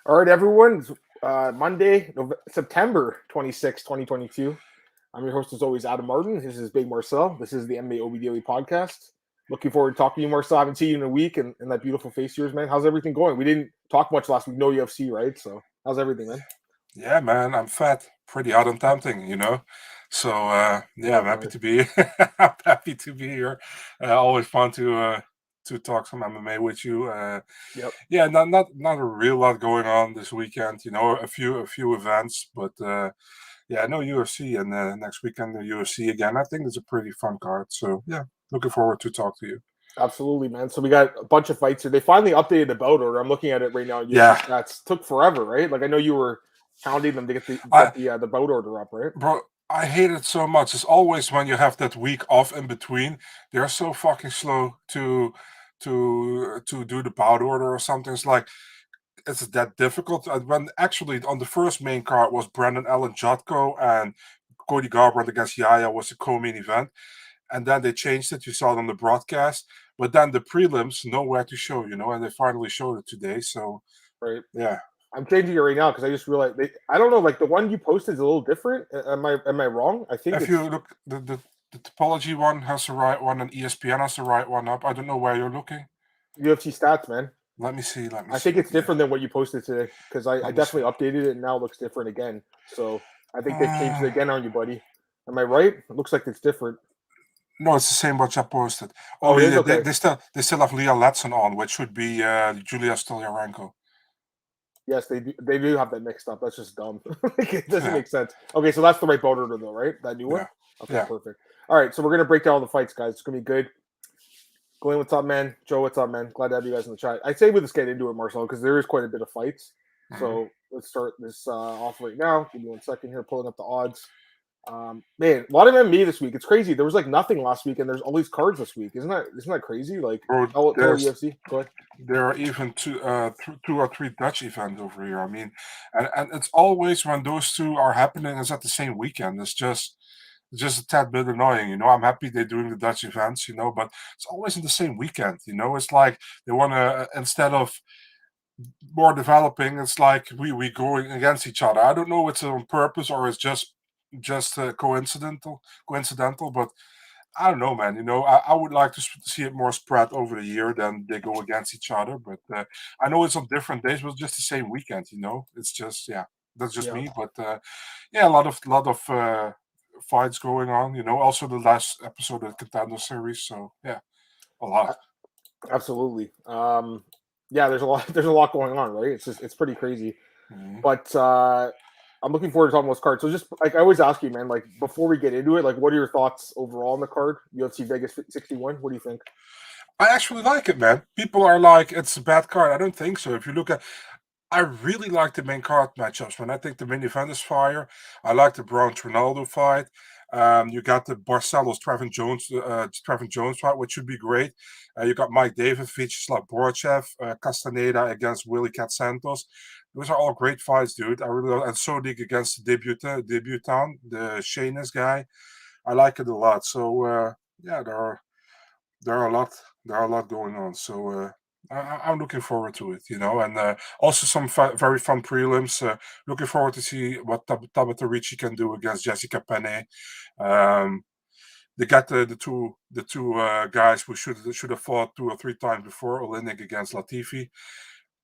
All right, everyone. It's, Monday, September 26, 2022. I'm your host, as always, Adam Martin. This is Big Marcel. This is the MMAOB Daily Podcast. Looking forward to talking to you, Marcel. I haven't seen you in a week, and that beautiful face of yours, man. How's everything going? We didn't talk much last week. No UFC, right? So, how's everything, man? Yeah, man, I'm fat, pretty hot and tempting. So I'm happy Right. to be. I'm happy to be here. Always fun to talk some MMA with you. Yep. Yeah, not a real lot going on this weekend. A few events, but no UFC and next weekend the UFC again. I think it's a pretty fun card. So yeah, looking forward to talk to you. Absolutely, man. So we got a bunch of fights here. They finally updated the bout order. I'm looking at it right now. UFC Yeah, stats took forever, right? Like I know you were counting them to get the I the bout order up, right? bro, I hate it so much. It's always when you have that week off in between. They're so fucking slow to do the bout order or something. It's like it's that difficult. When actually on the first main card was Brendan Allen Jotko and Cody Garbrandt against Yaya was the co-main event, and then they changed it. You saw it on the broadcast, but then the prelims nowhere to show, and they finally showed it today. So Right. yeah, I'm changing it right now because I just realized I don't know. Like the one you posted is a little different. Am I wrong? I think if you it's look the topology one has the right one and ESPN has the right one up. I don't know where you're looking. UFC stats, man. Let me see. Let me I see. think it's Yeah, different than what you posted today because I let me see. definitely updated it and now it looks different again. So I think they've changed it Uh, again on you, buddy. Am I right? It looks like it's different. no, it's the same what I posted. Oh, it Only is okay. they still have Leah Letson on, which should be Julia Stoliarenko. Yes, they do have that mixed up. That's just dumb. Like, it doesn't Yeah, make sense. Okay, so that's the right boat order though, right? That new one. yeah, Okay, yeah. perfect. All right, so we're gonna break down all the fights, guys. It's gonna be good. Glenn, what's up, man? Joe, what's up, man? Glad to have you guys in the chat. I say we just get into it, Marcel, because there is quite a bit of fights. Mhm. So let's start this off right now. Give me 1 second here, pulling up the odds. Man, a lot of MMA this week. It's crazy. There was like nothing last week, and there's all these cards this week. Isn't that crazy? Like, Bro, tell UFC. Go ahead. there are even two or three Dutch events over here. I mean, and it's always when those two are happening, it's at the same weekend. It's just a tad bit annoying. I'm happy they're doing the Dutch events, but it's always in the same weekend. It's like they want to instead of more developing, it's like we going against each other. I don't know if it's on purpose or it's just coincidental, but I don't know, man. I would like to see it more spread over the year than they go against each other. But I know it's on different days, but it's just the same weekend. It's just that's just Yeah, me. But a lot of fights going on. Also the last episode of the Contender series. So yeah, a lot. absolutely. Yeah, there's a lot. There's a lot going on, right? It's pretty crazy. Mhm. But I'm looking forward to talking about this card. So just like I always ask you, man, like before we get into it, like what are your thoughts overall on the card? UFC Vegas 61. What do you think? I actually like it, man. People are like, it's a bad card. I don't think so. If you look at I really like the main card matchups, man. I think the main event is fire. I like the Brown Ronaldo fight. You got the Barcelos Trevin Jones fight, which should be great. You got Mike David, Viacheslav Borshchev, Castaneda against Willie Cat Santos. Those are all great fights, dude. I really and Sodiq against the debutant, the Shainis guy. I like it a lot. So there are a lot going on. So I'm looking forward to it, and also some very fun prelims. Looking forward to see what Tabatha Ricci can do against Jessica Penne. Um, they got the two guys who should have fought 2 or 3 times before. Oleinik against Latifi.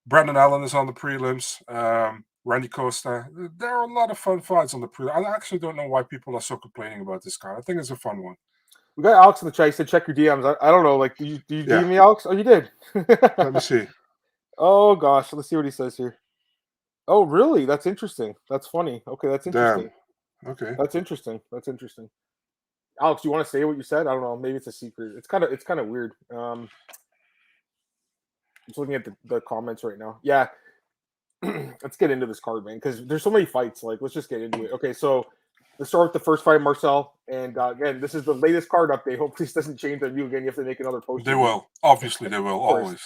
Brandon Allen is on the prelims. Randy Costa. There are a lot of fun fights on the prelim. I actually don't know why people are so complaining about this card. I think it's a fun one. We got Alex in the chat. He said check your DMs. I don't know. Like, do you Yeah. DM me, Alex? Oh, you did. Let me see. Oh gosh, let's see what he says here. Oh, really? That's interesting. That's funny. Okay, that's Damn. interesting. Okay. That's interesting. That's interesting. Alex, you want to say what you said? I don't know. Maybe it's a secret. It's kind of weird. I'm just looking at the comments right now. Yeah, let's get into this card, man, because there's so many fights. Like, let's just get into it. Okay, so let's start with the first fight, Marcel. And again, this is the latest card update. Hopefully, this doesn't change on you again. You have to make another post They again. will. Obviously, they will. Of course. Always.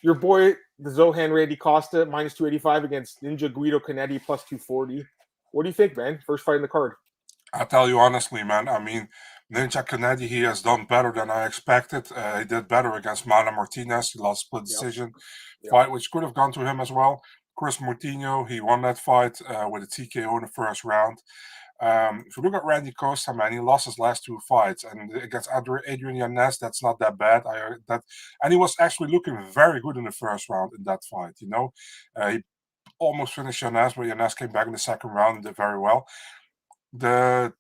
Your boy, the Zohan Randy Costa, minus 285 against Ninja Guido Cannetti, plus 240. What do you think, man? First fight in the card. I tell you honestly, man. I mean, Ninja Cannetti, he has done better than I expected. He did better against Mana Martinez. He lost split Yep. decision Yep. fight, which could have gone to him as well. Chris Moutinho, he won that fight with a TKO in the first round. If you look at Randy Costa, man, he lost his last 2 fights, and against Adrian Yanez, that's not that bad. And he was actually looking very good in the first round in that fight. He almost finished Yanez, but Yanez came back in the second round and did very well. The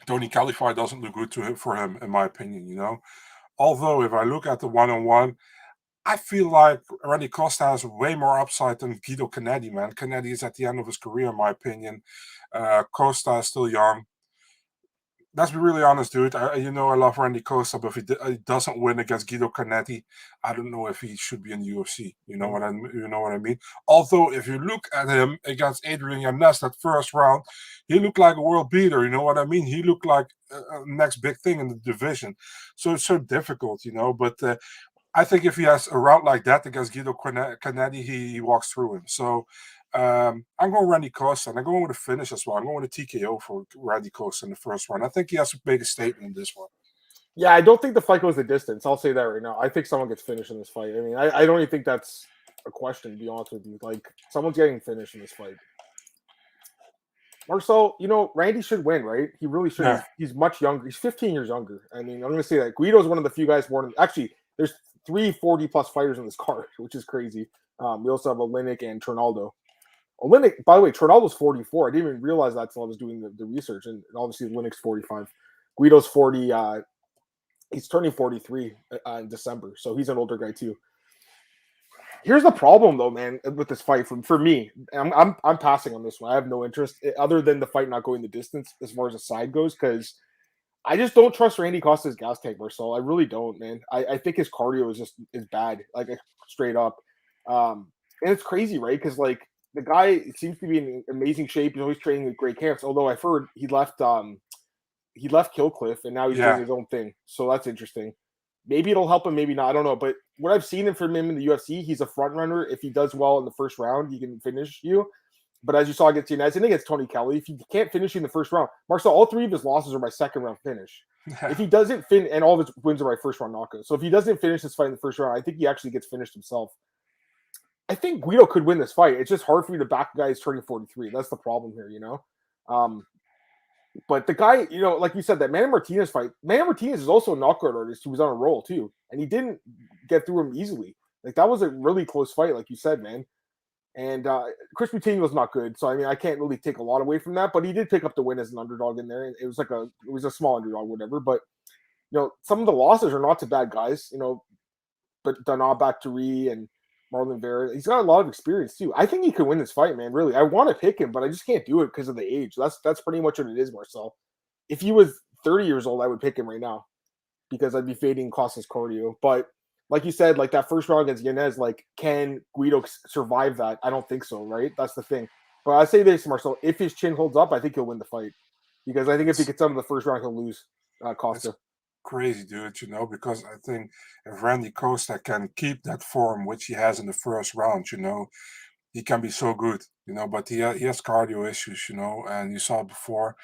Tony Kelly fight doesn't look good for him, in my opinion. Although if I look at the one-on-one, I feel like Randy Costa has way more upside than Guido Cannetti, man. Cannetti is at the end of his career, in my opinion. Costa is still young. Let's be really honest, dude. I love Randy Costa, but if he doesn't win against Guido Cannetti, I don't know if he should be in the UFC. You know what I mean? Although, if you look at him against Adrian Yanez, that first round, he looked like a world beater. You know what I mean? He looked like next big thing in the division. So it's so difficult, But I think if he has a round like that against Guido Cannetti, he walks through him. So I'm going Randy Costa, and I'm going with a finish as well. I'm going with a TKO for Randy Costa in the first one. I think he has to make a statement in this one. Yeah, I don't think the fight goes the distance. I'll say that right now. I think someone gets finished in this fight. I mean, I don't even think that's a question, to be honest with you. Like, someone's getting finished in this fight. Marcel, Randy should win, right? He really should. Yeah. He's much younger. He's 15 years younger. I mean, I'm going to say that. Guido's one of the few guys born. Actually, there's 3 40-plus fighters in this card, which is crazy. We also have Oleinik and Trinaldo. Oleinik, by the way, Trinaldo's 44. I didn't even realize that until I was doing the research. And obviously, Oleinik's 45. Guido's 40. He's turning 43 in December. So he's an older guy, too. Here's the problem, though, man, with this fight. For me, I'm passing on this one. I have no interest, other than the fight not going the distance as far as the side goes, because I just don't trust Randy Costa's gas tank, Marcel. I really don't, man. I think his cardio is bad, like straight up. And it's crazy, right? Because the guy seems to be in amazing shape. He's always training with great camps. Although I've heard he left Killcliff and now he's doing his own thing. So that's interesting. Maybe it'll help him, maybe not. I don't know. But what I've seen from him in the UFC, he's a front runner. If he does well in the first round, he can finish you. But as you saw against Yanez and against Tony Kelly, if he can't finish you in the first round, Marcel, all 3 of his losses are by second round finish. If he doesn't and all of his wins are by first round knockout. So if he doesn't finish this fight in the first round, I think he actually gets finished himself. I think Guido could win this fight. It's just hard for me to back a guy who's turning 43. That's the problem here, But the guy, like you said, that Manny Martinez fight, Manny Martinez is also a knockout artist who was on a roll too. And he didn't get through him easily. That was a really close fight, like you said, man. And Chris Moutinho was not good. So, I mean, I can't really take a lot away from that. But he did pick up the win as an underdog in there. And it was a small underdog, whatever. But, some of the losses are not to bad guys, but Donat Bakhtiari and Marlon Vera. He's got a lot of experience too. I think he could win this fight, man. Really, I want to pick him, but I just can't do it because of the age. That's pretty much what it is, Marcel. If he was 30 years old, I would pick him right now because I'd be fading Costa's cardio. But like you said, that first round against Yanez, can Guido survive that? I don't think so, right? That's the thing. But I say this, Marcel, if his chin holds up, I think he'll win the fight because I think if he gets out of the first round, he'll lose Costa. Crazy, dude, because I think if Randy Costa can keep that form which he has in the first round, he can be so good, but he has cardio issues, and you saw it before,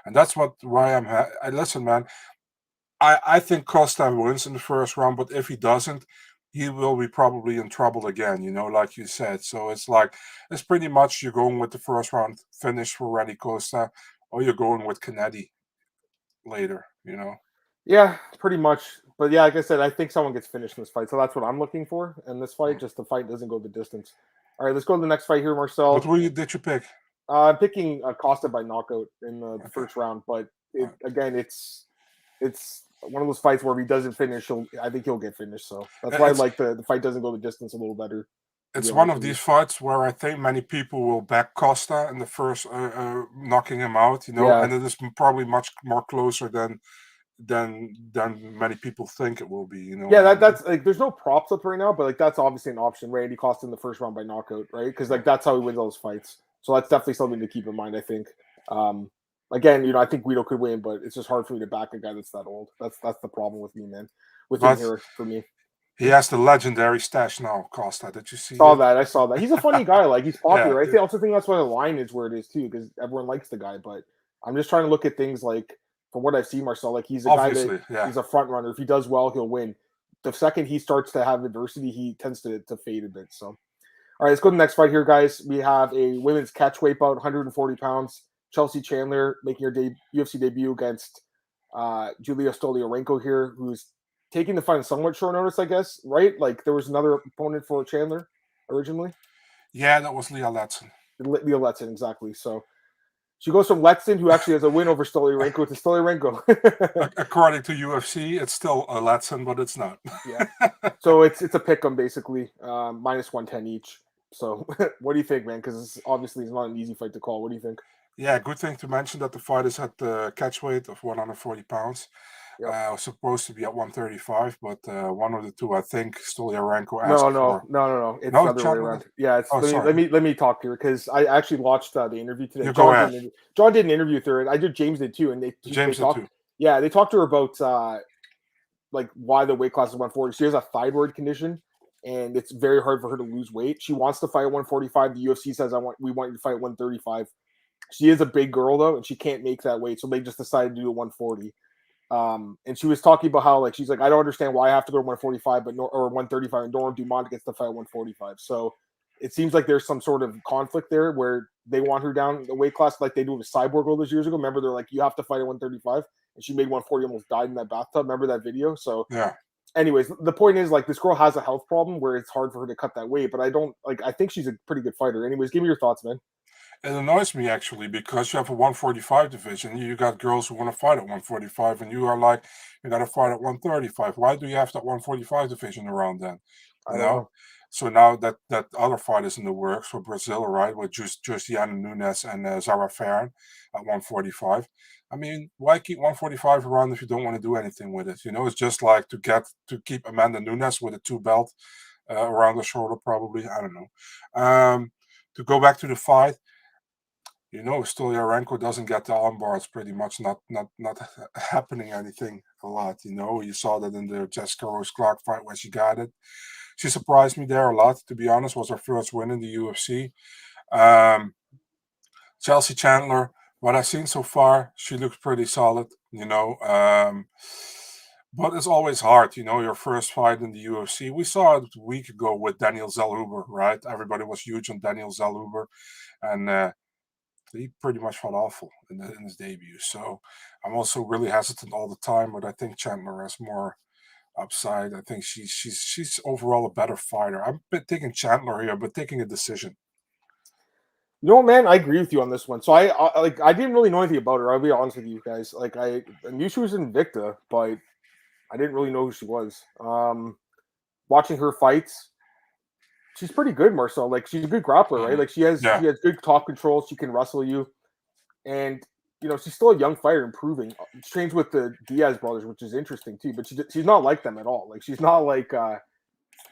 and that's why listen, man, I think Costa wins in the first round, but if he doesn't, he will be probably in trouble again, like you said. So it's pretty much you're going with the first round finish for Randy Costa, or you're going with Cannetti later, Yeah, pretty much. But yeah, like I said, I think someone gets finished in this fight. So that's what I'm looking for in this fight. Just the fight doesn't go the distance. All right, let's go to the next fight here, Marcel. What did you pick? I'm picking Costa by knockout in the first round. But it's one of those fights where if he doesn't finish, I think he'll get finished. So that's why I like the fight doesn't go the distance a little better. It's one of these fights where I think many people will back Costa in the first, knocking him out, and it is probably much more closer than many people think it will be, Yeah, that's there's no props up right now, but that's obviously an option. Randy Costa in the first round by knockout, right? Because that's how he wins all those fights. So that's definitely something to keep in mind, I think. Again, I think Guido could win, but it's just hard for me to back a guy that's that old. That's the problem with me, man. With him here for me. He has the legendary stash now, Costa. Did you see? I saw that. He's a funny guy. He's popular. I also think that's why the line is where it is too, because everyone likes the guy. But I'm just trying to look at things from what I've seen, Marcel, he's a guy that he's a front runner. If he does well, he'll win. The second he starts to have adversity, he tends to fade a bit. So, All right, let's go to the next fight here, guys. We have a women's catchweight bout, 140 pounds. Chelsea Chandler making her UFC debut against Julija Stoliarenko here, who's taking the fight on somewhat short notice, I guess, right? Like, there was another opponent for Chandler originally. Yeah, that was Leah Letson. Leah Letson, exactly. So she goes from Letson, who actually has a win over Stoliarenko, to Stoliarenko. According to UFC, it's still a Letson, but it's not. Yeah. So it's a pick 'em basically, minus 110 each. So what do you think, man? Because obviously it's not an easy fight to call. What do you think? Yeah, good thing to mention that the fight is at the catch weight of 140 pounds. Yep. Was supposed to be at 135, but one of the two, I think, Stoliarenko asked No. It's the other way around. Yeah, let me talk here because I actually watched the interview today. John did an interview with her, and I did. James did too, and they talked. Yeah, they talked to her about like why the weight class is 140. She has a thyroid condition, and it's very hard for her to lose weight. She wants to fight at 145. The UFC says we want you to fight at 135. She is a big girl though, and she can't make that weight, so they just decided to do 140. And she was talking about how, like, she's like, I don't understand why I have to go to 145, or 135, and Norm Dumont gets to fight at 145. So it seems like there's some sort of conflict there where they want her down the weight class like they do with Cyborg all those years ago. Remember, they're like, you have to fight at 135, and she made 140, almost died in that bathtub. Remember that video? So yeah. Anyways, the point is, like, this girl has a health problem where it's hard for her to cut that weight, but I think she's a pretty good fighter. Anyways, give me your thoughts, man. It annoys me, actually, because you have a 145 division. You got girls who want to fight at 145, and you are like, you got to fight at 135. Why do you have that 145 division around then? You know? So now that other fight is in the works for Brazil, right, with Juliana Nunes and Zara Farron at 145. I mean, why keep 145 around if you don't want to do anything with it? You know, it's just like to keep Amanda Nunes with a 2-belt around the shoulder, probably. I don't know. To go back to the fight. You know, Stoliarenko doesn't get the armbar. It's pretty much not happening anything a lot. You know, you saw that in the Jessica Rose Clark fight where she got it. She surprised me there a lot, to be honest. Was her first win in the UFC. Chelsea Chandler, what I've seen so far, she looks pretty solid, you know. But it's always hard, you know, your first fight in the UFC. We saw it a week ago with Daniel Zellhuber, right? Everybody was huge on Daniel Zellhuber. And he pretty much felt awful in his debut. So I'm also really hesitant all the time, but I think Chandler has more upside. I think she's overall a better fighter. I'm taking Chandler here, but taking a decision. You know, man, I agree with you on this one. So I didn't really know anything about her. I'll be honest with you guys. Like, I knew she was Invicta, but I didn't really know who she was. Watching her fights, she's pretty good, Marcel. Like, she's a good grappler, right? Like, she has good top control. She can wrestle you, and you know, she's still a young fighter, improving. She trains with the Diaz brothers, which is interesting too. But she's not like them at all. Like, she's not like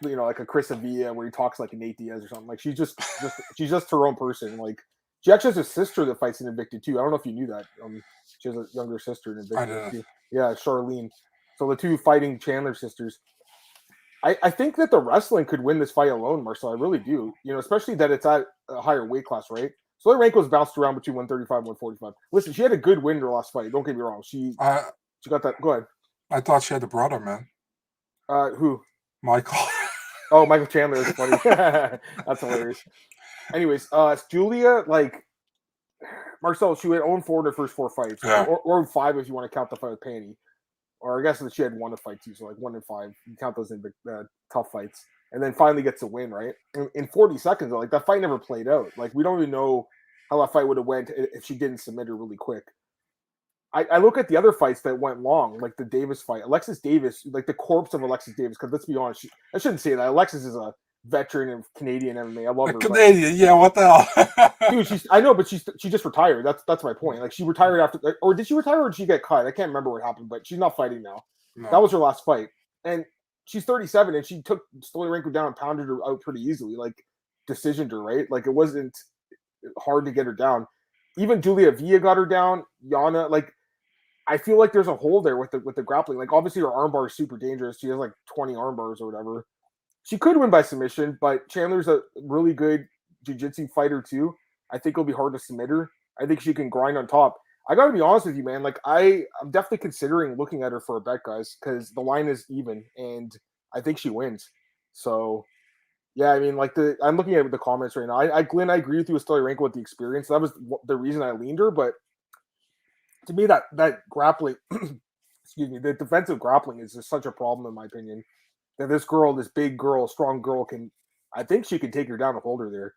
you know, like a Chris Avila where he talks like a Nate Diaz or something. Like, she's just her own person. Like, she actually has a sister that fights in Invicta too. I don't know if you knew that. She has a younger sister in Invicta too. Yeah, Charlene. So the two fighting Chandler sisters. I think that the wrestling could win this fight alone, Marcel. I really do. You know, especially that it's at a higher weight class, right? Stoliarenko's bounced around between 135 and 145. Listen, she had a good win in her last fight. Don't get me wrong. She got that. Go ahead. I thought she had a brother, man. Who? Michael. Oh, Michael Chandler is funny. That's hilarious. Anyways, Julia, like, Marcel, she went 0-4 in her first 4 fights. Yeah. Or 5 if you want to count the fight with Penne. Or I guess that she had 1 to fight too, so like 1-5. You count those in tough fights, and then finally gets a win, right? In 40 seconds, though, like, that fight never played out. Like, we don't even know how that fight would have went if she didn't submit her really quick. I look at the other fights that went long, like the Davis fight. Alexis Davis, like the corpse of Alexis Davis, because let's be honest, I shouldn't say that. Alexis is a veteran of Canadian MMA. I love her. Canadian, yeah, what the hell? Dude, I know, but she just retired. That's my point. Like, she retired after, or did she retire or did she get cut? I can't remember what happened, but she's not fighting now. No. That was her last fight. And she's 37, and she took Stoliarenko down and pounded her out pretty easily, like, decisioned her, right? Like, it wasn't hard to get her down. Even Julia Villa got her down. Yana, like, I feel like there's a hole there with the grappling. Like, obviously her armbar is super dangerous. She has like 20 armbars or whatever. She could win by submission, but Chandler's a really good jiu-jitsu fighter too. I think it'll be hard to submit her. I think she can grind on top. I gotta be honest with you, man. Like, I'm definitely considering looking at her for a bet, guys, because the line is even, and I think she wins. So Yeah, I mean, like I'm looking at the comments right now. Glenn, I agree with you with Stoliarenko with the experience. That was the reason I leaned her, but to me, that grappling, excuse me, the defensive grappling is just such a problem in my opinion. That this big girl, strong girl, I think she can take her down and hold her there.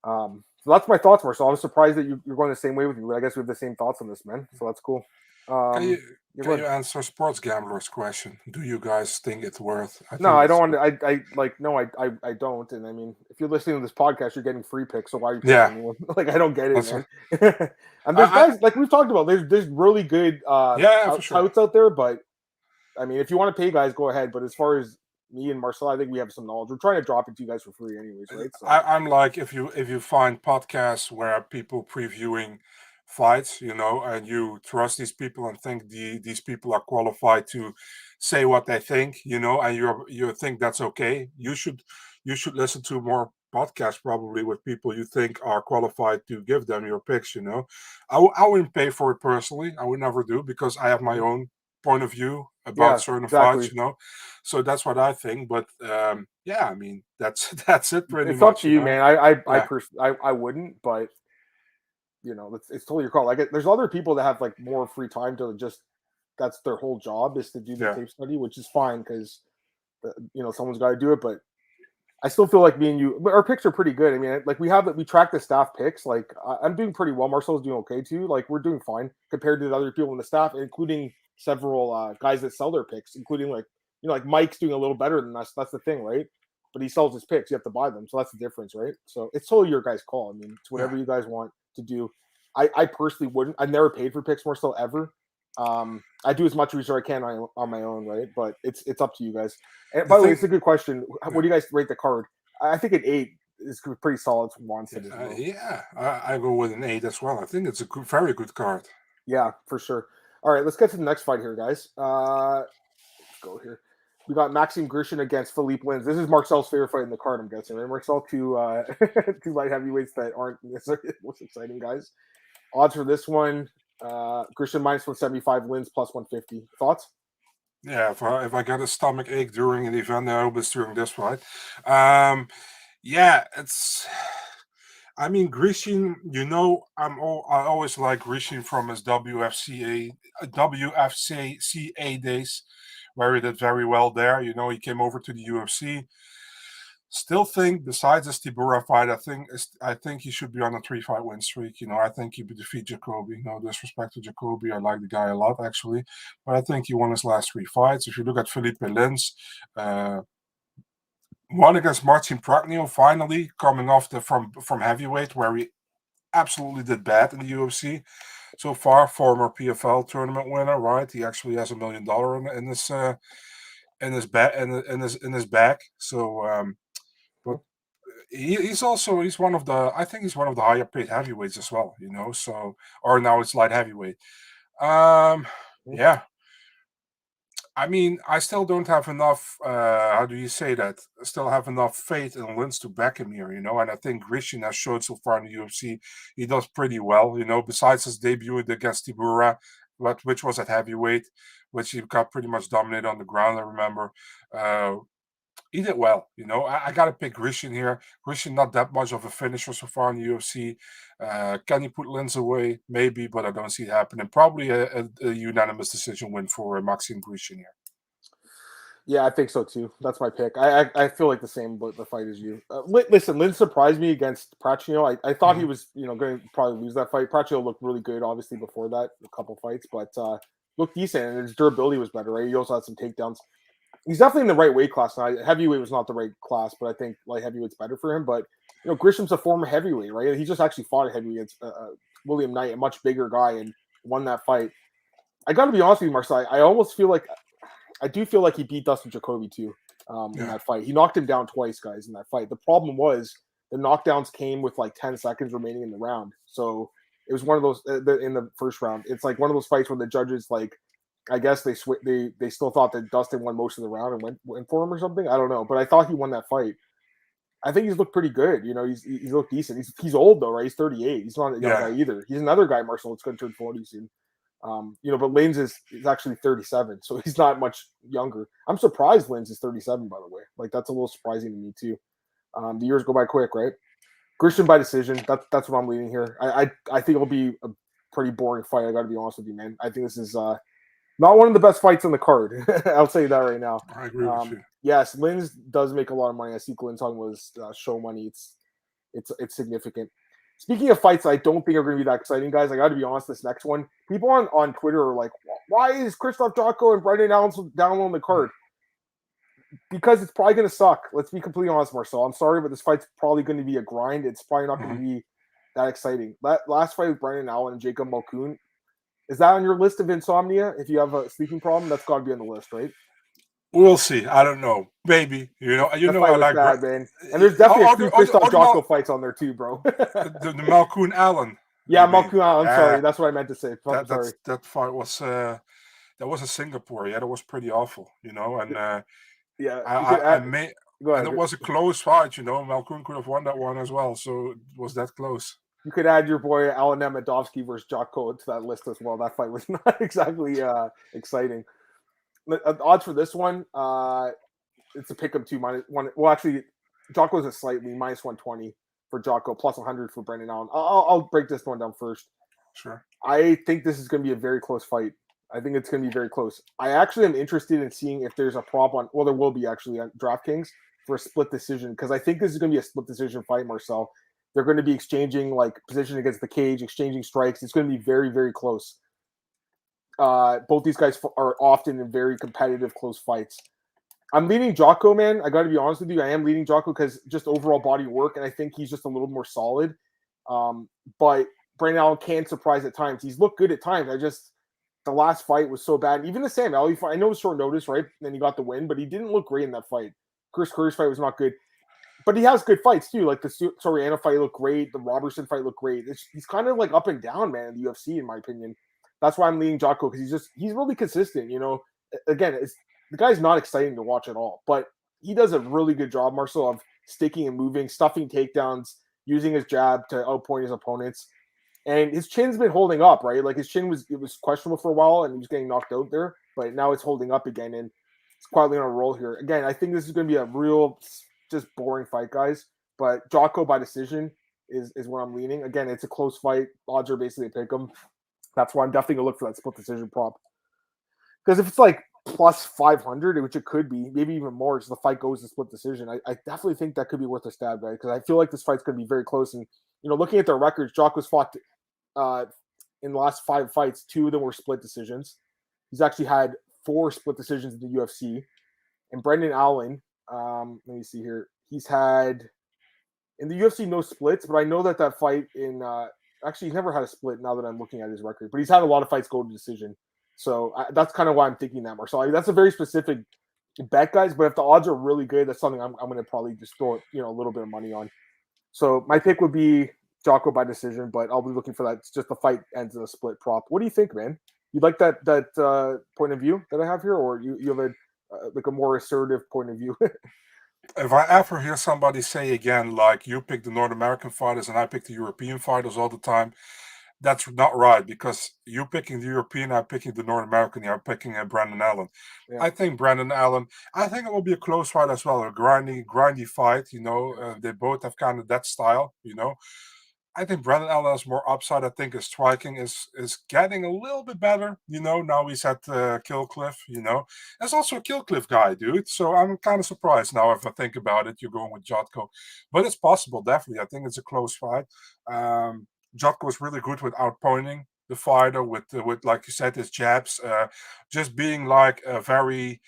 So that's my thoughts, Marcel. I was surprised that you're going the same way with me, but I guess we have the same thoughts on this, man. So that's cool. Can you Yeah, can you answer sports gamblers' question? Do you guys think it's worth? I no, think I it's don't want to. I like no, I don't. And I mean, if you're listening to this podcast, you're getting free picks. So why are you picking yeah. anyone? Like I don't get it, That's man. right. And there's guys like we've talked about. There's really good Yeah, for sure. touts out there, but I mean, if you want to pay guys, go ahead. But as far as me and Marcel, I think we have some knowledge. We're trying to drop it to you guys for free, anyways, right? So. I'm like, if you find podcasts where people previewing fights, and you trust these people and think these people are qualified to say what they think, and you think that's okay, you should listen to more podcasts probably with people you think are qualified to give them your picks. I wouldn't pay for it personally. I would never do because I have my own point of view about certain exactly. fights, so that's what I think. But yeah, I mean that's it pretty it's much. Up to you, man. I Yeah. personally, I wouldn't, but it's totally your call. Like, there's other people that have like more free time to just that's their whole job is to do the tape study, which is fine because someone's got to do it. But I still feel like me and you, our picks are pretty good. I mean, like we track the staff picks. Like I'm doing pretty well. Marcel's doing okay too. Like we're doing fine compared to the other people in the staff, including several guys that sell their picks, including like Mike's doing a little better than us. That's the thing, right? But he sells his picks. You have to buy them, so that's the difference, right? So it's totally your guys' call. I mean, it's whatever you guys want to do. I personally wouldn't. I've never paid for picks Marcel ever. I do as much research I can on my own, right? But it's up to you guys. And by the way, it's a good question. What do you guys rate the card? I think an 8 is pretty solid from Juan said as well. Yeah, I go with an 8 as well. I think it's a very good card. Yeah, for sure. All right, let's get to the next fight here, guys. Let's go here. We got Maxim Grishin against Philipe Lins. This is Marcel's favorite fight in the card, I'm guessing, right? Marcel, two light heavyweights that aren't necessarily the most exciting guys. Odds for this one, Grishin minus 175, Lins plus 150. Thoughts? Yeah, if I get a stomach ache during an event, I hope it's during this fight. Yeah, it's. I mean, Grishin. I always like Grishin from his WFCA days, where he did very well there. He came over to the UFC. Still think, besides the Tibura fight, I think he should be on a 3-fight win streak. I think he would defeat Jacoby. No disrespect to Jacoby, I like the guy a lot actually, but I think he won his last 3 fights. If you look at Felipe Lins, won against Marcin Prachnio, finally coming off from heavyweight, where he absolutely did bad in the UFC so far. Former PFL tournament winner, right? He actually has $1 million in his bag. So. But he's one of the higher paid heavyweights as well, so, or now it's light heavyweight. Yeah. I mean, I still don't have enough, how do you say that? Still have enough faith in Lins to back him here, and I think Grishin has showed so far in the UFC, he does pretty well, besides his debut against Tibura, which was at heavyweight, which he got pretty much dominated on the ground, I remember. He did well, I got to pick Grishin here. Grishin not that much of a finisher so far in the UFC. Can he put Lins away? Maybe, but I don't see it happening. Probably a unanimous decision win for Maxim Grishin here. Yeah, I think so too. That's my pick. I feel like the same about the fight as you. Listen, Lins surprised me against Prachnio. I thought he was going to probably lose that fight. Prachnio looked really good, obviously, before that, a couple fights, but looked decent, and his durability was better, right? He also had some takedowns. He's definitely in the right weight class now. Heavyweight was not the right class, but I think light heavyweight's better for him. But Grisham's a former heavyweight, right? He just actually fought a heavyweight against William Knight, a much bigger guy, and won that fight. I got to be honest with you, Marcel. I almost feel like he beat Dustin Jacoby too in that fight. He knocked him down twice, guys, in that fight. The problem was the knockdowns came with like 10 seconds remaining in the round, so it was one of those in the first round. It's like one of those fights where the judges I guess they still thought that Dustin won most of the round and went for him or something. I don't know, but I thought he won that fight. I think he's looked pretty good. He's looked decent. He's old though, right? He's 38. He's not a young guy either. He's another guy, Marcel. It's going to turn 40 soon. But Lanes is actually 37, so he's not much younger. I'm surprised Lanes is 37, by the way. Like, that's a little surprising to me too. The years go by quick, right? Grishin by decision. That's what I'm leaning here. I think it'll be a pretty boring fight. I got to be honest with you, man. I think this is not one of the best fights on the card. I'll tell you that right now. I agree with you. Yes, Lins does make a lot of money. I see Glenn's talking was show money. It's significant. Speaking of fights, I don't think are going to be that exciting, guys. I got to be honest. This next one, people on Twitter are like, "Why is Krzysztof, Jotko, and Brendan Allen down on the card?" Because it's probably going to suck. Let's be completely honest, Marcel. I'm sorry, but this fight's probably going to be a grind. It's probably not going to be that exciting. Last fight with Brendan Allen and Jacob Malkoun. Is that on your list of insomnia? If you have a sleeping problem, that's got to be on the list, right? We'll see. I don't know. Maybe. I like bad, man. And there's definitely a few Krzysztof Jotko fights on there too, bro. the Malkoun Allen. Yeah, Malkoun Allen. I'm sorry. That's what I meant to say. Sorry. That fight was that was in Singapore. Yeah, that was pretty awful. And Go ahead. And it was a close fight. Malkoun could have won that one as well. So it was that close. You could add your boy Alan Nemedovsky versus Jotko to that list as well. That fight was not exactly exciting. The odds for this one, it's a pick-up -1. Well, actually, Jotko is a slightly -120 for Jotko, +100 for Brendan Allen. I'll break this one down first. Sure. I think this is going to be a very close fight. I think it's going to be very close. I actually am interested in seeing if there's a prop on. Well, there will be actually on DraftKings for a split decision because I think this is going to be a split decision fight, Marcel. They're going to be exchanging position against the cage, exchanging strikes. It's going to be very, very close. Both these guys are often in very competitive, close fights. I'm leaning Jotko, man. I got to be honest with you. I am leaning Jotko because just overall body work, and I think he's just a little more solid. But Brendan Allen can surprise at times. He's looked good at times. The last fight was so bad. Even the Sam Ali fight, I know it was short notice, right? And then he got the win, but he didn't look great in that fight. Chris Curry's fight was not good. But he has good fights too. Like the Soriano fight looked great. The Robertson fight looked great. He's kind of up and down, man, in the UFC, in my opinion. That's why I'm leaning Jotko because he's really consistent. Again, the guy's not exciting to watch at all, but he does a really good job, Marcel, of sticking and moving, stuffing takedowns, using his jab to outpoint his opponents. And his chin's been holding up, right? Like his chin was questionable for a while, and he was getting knocked out there, but now it's holding up again, and it's quietly on a roll here. Again, I think this is going to be a real, just boring fight, guys. But Jotko by decision is where I'm leaning. Again, it's a close fight. Odds are basically a pick 'em. That's why I'm definitely gonna look for that split decision prop. Because if it's +500, which it could be, maybe even more, so the fight goes to split decision, I definitely think that could be worth a stab, right? Because I feel like this fight's gonna be very close. And looking at their records, Jotko's fought in the last 5 fights, 2 of them were split decisions. He's actually had 4 split decisions in the UFC. And Brendan Allen, let me see here. He's had in the UFC no splits, but I know that fight in actually he's never had a split now that I'm looking at his record, but he's had a lot of fights go to decision. So that's kind of why I'm thinking that, Marcel. That's a very specific bet, guys, but if the odds are really good, that's something I'm going to probably just throw a little bit of money on. So my pick would be Jotko by decision, but I'll be looking for that. It's just the fight ends in a split prop. What do you think, man? You like that point of view that I have here, or you have a more assertive point of view? If I ever hear somebody say again, you pick the North American fighters and I pick the European fighters all the time, that's not right, because you picking the European, I'm picking the North American, you're picking Brendan Allen. Yeah. I think Brendan Allen, I think it will be a close fight as well, a grindy fight, they both have kind of that style, I think Brendan Allen has more upside. I think his striking is getting a little bit better. Now he's at Kill Cliff. There's also a Kill Cliff guy, dude. So I'm kind of surprised now if I think about it. You're going with Jotko, but it's possible, definitely. I think it's a close fight. Jotko is really good with outpointing the fighter with like you said, his jabs, just being very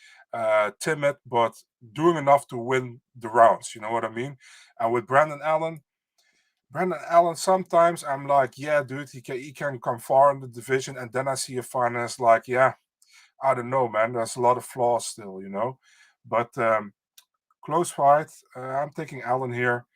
timid, but doing enough to win the rounds. You know what I mean? And with Brendan Allen, sometimes I'm like, yeah, dude, he can come far in the division, and then I see a fight and it's yeah, I don't know, man. There's a lot of flaws still, But close fight. I'm taking Allen here.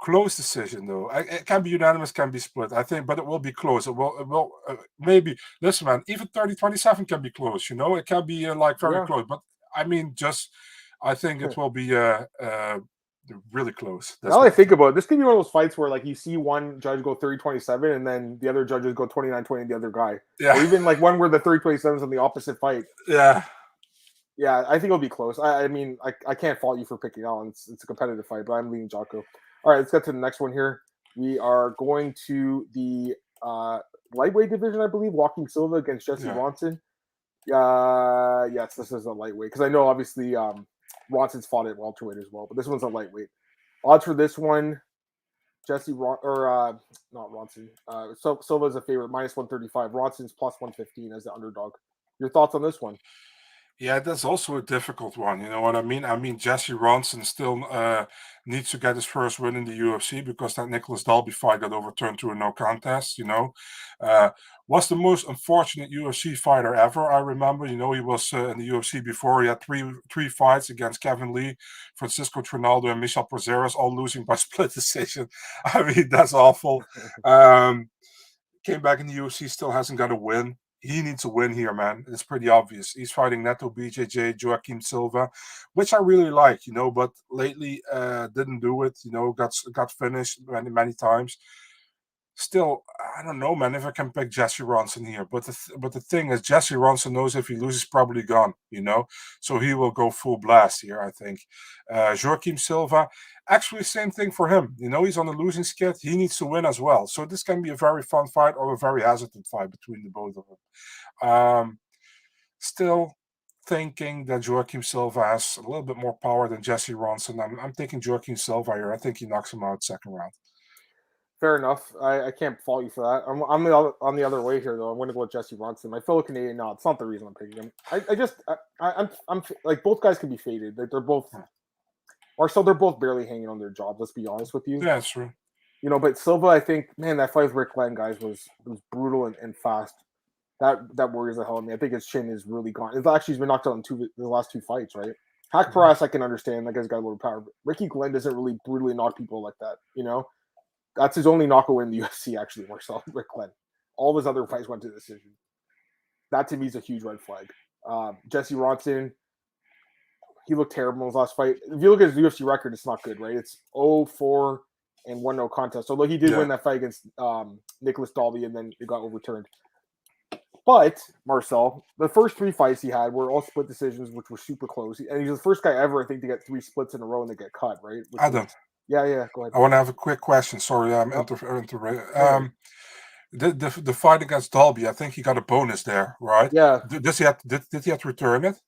Close decision though. It can be unanimous, can be split. I think, but it will be close. It will maybe. Listen, man. Even 30-27 can be close. It can be very close. But I mean, I think it will be They're really close. Now that I think about it, this could be one of those fights where like you see one judge go 30-27 and then the other judges go 29-20 the other guy. Yeah. Or even like one where the 30-27 is on the opposite fight. Yeah. Yeah, I think it'll be close. I mean, I can't fault you for picking Allen. It's a competitive fight, but I'm leaning Jotko. All right, let's get to the next one here. We are going to the lightweight division, I believe. Joaquim Silva against Jesse Ronson. Yes, this is a lightweight because I know obviously Ronson's fought at welterweight as well, but this one's a lightweight. Odds for this one, not Ronson. So Silva's a favorite, -135. Ronson's +115 as the underdog. Your thoughts on this one? Yeah, that's also a difficult one. You know what I mean? I mean, Jesse Ronson still needs to get his first win in the UFC because that Nicholas Dalby fight got overturned to a no contest. Was the most unfortunate UFC fighter ever. I remember. He was in the UFC before. He had three fights against Kevin Lee, Francisco Trinaldo, and Michel Prazeres, all losing by split decision. I mean, that's awful. Came back in the UFC, still hasn't got a win. He needs a win here, man. It's pretty obvious. He's fighting Neto BJJ, Joaquim Silva, which I really like, but lately didn't do it, got finished many times. Still, I don't know, man, if I can pick Jesse Ronson here. But the thing is, Jesse Ronson knows if he loses, probably gone, So he will go full blast here, I think. Joaquim Silva, actually, same thing for him. He's on the losing skid. He needs to win as well. So this can be a very fun fight or a very hesitant fight between the both of them. Still thinking that Joaquim Silva has a little bit more power than Jesse Ronson. I'm taking Joaquim Silva here. I think he knocks him out second round. Fair enough. I can't fault you for that. I'm on the other way here though. I'm going to go with Jesse Ronson. My fellow Canadian. No, it's not the reason I'm picking him. I'm like both guys can be faded. They're both, or so they're both barely hanging on their job. Let's be honest with you. Yeah, that's true. But Silva, I think, man, that fight with Rick Glenn, guys, was brutal and fast. That worries the hell out of me. I think his chin is really gone. He's been knocked out in the last two fights, right? Hack Paras, I can understand. That guy's got a little power. But Ricky Glenn doesn't really brutally knock people like that. That's his only knockout in the UFC, actually, Marcel, Rick Glenn. All of his other fights went to decision. That, to me, is a huge red flag. Jesse Ronson, he looked terrible in his last fight. If you look at his UFC record, it's not good, right? It's 0-4 and 1 no contest. Although he did win that fight against Nicholas Dalby, and then it got overturned. But, Marcel, the first three fights he had were all split decisions, which were super close. And he's the first guy ever, I think, to get three splits in a row and they get cut, right? Adam. Yeah, go ahead. I want to have a quick question. Sorry, I'm interrupting. The fight against Dalby, I think he got a bonus there, right? Yeah. Did he have to return it?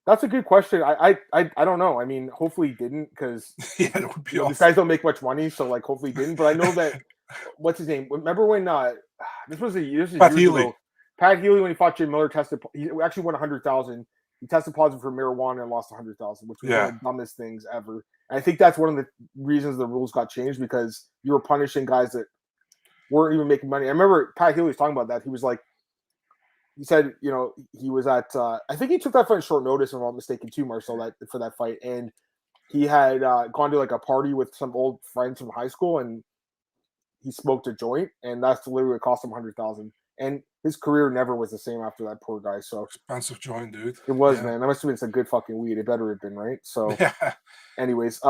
That's a good question. I don't know. I mean, hopefully he didn't because it would be awesome. These guys don't make much money, so like hopefully he didn't. But I know that what's his name? Remember when this was Pat Healy. Ago. Pat Healy, when he fought Jim Miller, he actually won 100,000. He tested positive for marijuana and lost 100,000, which was one of the dumbest things ever. And I think that's one of the reasons the rules got changed because you were punishing guys that weren't even making money. I remember Pat Healy was talking about that. He was like, he said, he was at, I think he took that fight in short notice, if I'm not mistaken, too, Marcel, for that fight. And he had gone to like a party with some old friends from high school and he smoked a joint. And that's literally what cost him 100,000. And his career never was the same after that, poor guy. So expensive joint, dude. It was, man. That must have been some good fucking weed. It better have been, right? So, anyways,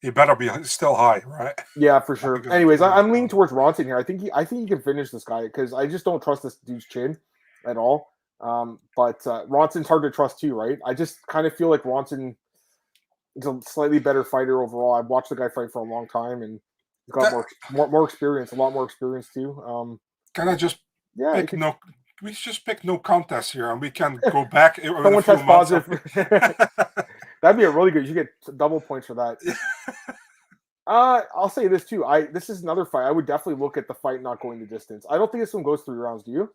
he better be still high, right? Yeah, for sure. Anyways, I'm leaning towards Ronson here. I think he can finish this guy because I just don't trust this dude's chin at all. But Ronson's hard to trust too, right? I just kind of feel like Ronson is a slightly better fighter overall. I've watched the guy fight for a long time and he's got more experience, a lot more experience too. Can I just pick we just pick no contest here and we can go back. Someone tests positive. That'd be a really good. You get double points for that. I'll say this too. This is another fight. I would definitely look at the fight not going the distance. I don't think this one goes 3 rounds. Do you?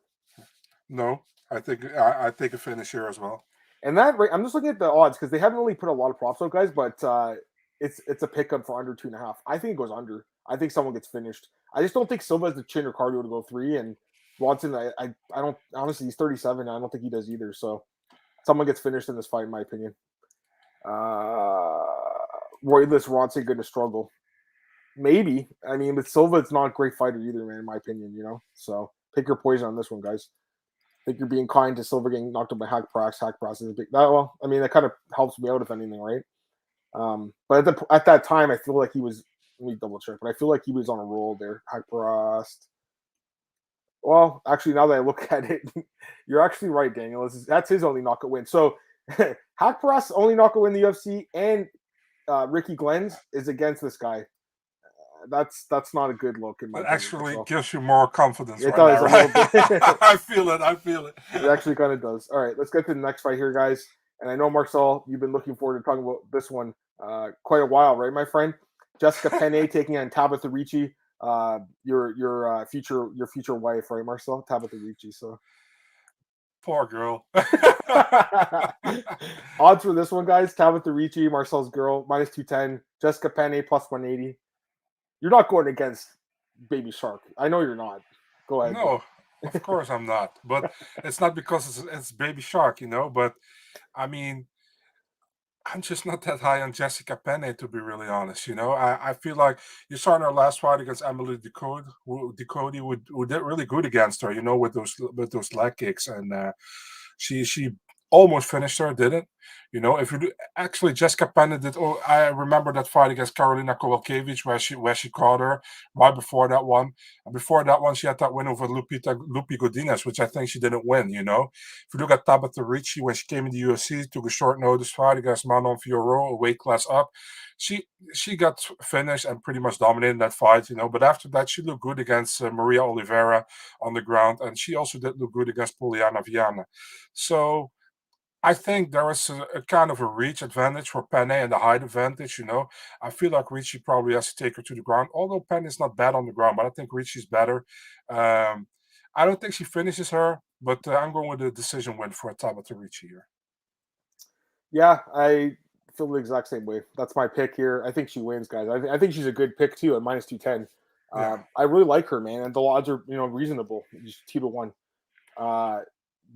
No, I think I take a finish here as well. And that I'm just looking at the odds because they haven't really put a lot of props out, guys. But it's a pickup for under 2.5. I think it goes under. I think someone gets finished. I just don't think Silva has the chin or cardio to go 3. And Ronson, I don't honestly. He's 37. I don't think he does either. So someone gets finished in this fight, in my opinion. Royless Ronson going to struggle. Maybe. I mean, with Silva, it's not a great fighter either, man, in my opinion, So pick your poison on this one, guys. I think you're being kind to Silva getting knocked up by Hack Prax. Hack Prax is a big. That kind of helps me out, if anything, right? But at that time, I feel like he was. Let me double check, but I feel like he was on a roll there. Haqparast. Well, actually, now that I look at it, you're actually right, Daniel. That's his only knockout win. So, Haqparast's only knockout win in the UFC, and Ricky Glenn's is against this guy. That's not a good look in my opinion. Actually gives you more confidence. It does now, right? a little bit. I feel it. It actually kind of does. All right, let's get to the next fight here, guys. And I know, Marcel, you've been looking forward to talking about this one quite a while, right, my friend? Jessica Penne taking on Tabatha Ricci, your future wife, right, Marcel? Tabatha Ricci. So poor girl. Odds for this one, guys: Tabatha Ricci, Marcel's girl, -210. Jessica Penne +180. You're not going against Baby Shark. I know you're not. Go ahead. No, of course I'm not. But it's not because it's Baby Shark, But I mean, I'm just not that high on Jessica Penne, to be really honest. I feel like you saw in her last fight against Emily Ducote, who did really good against her, with those leg kicks, and she almost finished her, didn't. If you do, actually, Jessica Penne did. Oh, I remember that fight against Karolina Kowalkiewicz where she caught her right before that one. And before that one, she had that win over Lupi Godinez, which I think she didn't win. If you look at Tabatha Ricci, when she came in the UFC, took a short notice fight against Manon Fiorot, a weight class up. She got finished and pretty much dominated that fight. But after that, she looked good against Maria Oliveira on the ground, and she also did look good against Poliana Viana. So I think there is a kind of a reach advantage for Penne and the height advantage. I feel like Ricci probably has to take her to the ground, although Penne is not bad on the ground, but I think Ricci's better. I don't think she finishes her, but I'm going with a decision win for Tabatha Ricci here. Yeah, I feel the exact same way. That's my pick here. I think she wins, guys. I think she's a good pick too at -210. Yeah. I really like her, man, and the odds are reasonable. Just 2-1.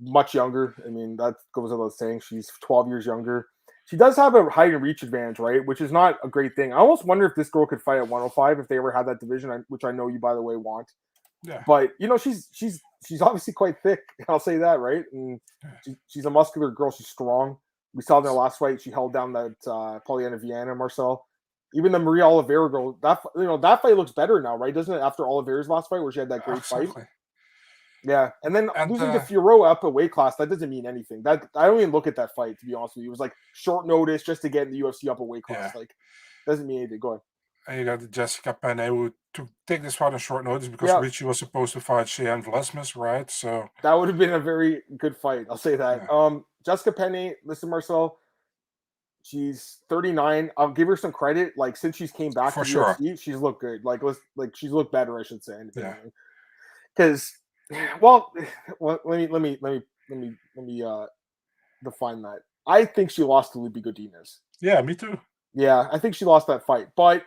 Much younger. I mean, that goes without saying. She's 12 years younger. She does have a height and reach advantage, right? Which is not a great thing. I almost wonder if this girl could fight at 105 if they ever had that division, which I know you, by the way, want. Yeah. But she's obviously quite thick. I'll say that, right? And she's a muscular girl. She's strong. We saw in their last fight, she held down that Poliana Viana, Marcel. Even the Maria Oliveira girl, that fight looks better now, right? Doesn't it? After Oliveira's last fight, where she had that great fight. Yeah, and then losing to Fiorot up a weight class, that doesn't mean anything. That I don't even look at that fight, to be honest with you. It was like short notice just to get in the UFC up a weight class. Yeah. Like, doesn't mean anything. Go ahead. And you got Jessica Penne who to take this fight on short notice because Ricci was supposed to fight Cheyenne Vlasmis, right? So that would have been a very good fight. I'll say that. Yeah. Jessica Penne, listen, Marcel, she's 39. I'll give her some credit. Like, since she's came back for to sure, UFC, she's looked good. Like she's looked better, I should say. Yeah. Because. Well, let me define that. I think she lost to Lupi Godinez. Yeah, me too. Yeah, I think she lost that fight, but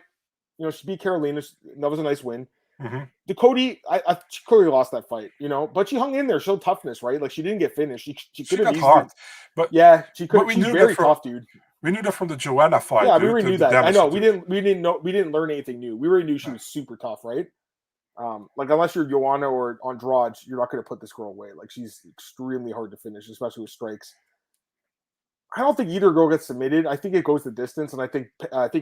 she beat Carolina. That was a nice win. Mm-hmm. Ducote, she clearly lost that fight, but she hung in there, showed toughness, right? Like, she didn't get finished. She could have easily. Hard, but yeah, she could. She's very tough, dude. We knew that from the Joanna fight. Yeah, we already knew that. I know. We didn't learn anything new. We already knew she was super tough, right? Like, unless you're Joanna or Andrade, you're not going to put this girl away. Like, she's extremely hard to finish, especially with strikes. I don't think either girl gets submitted. I think it goes the distance, and I think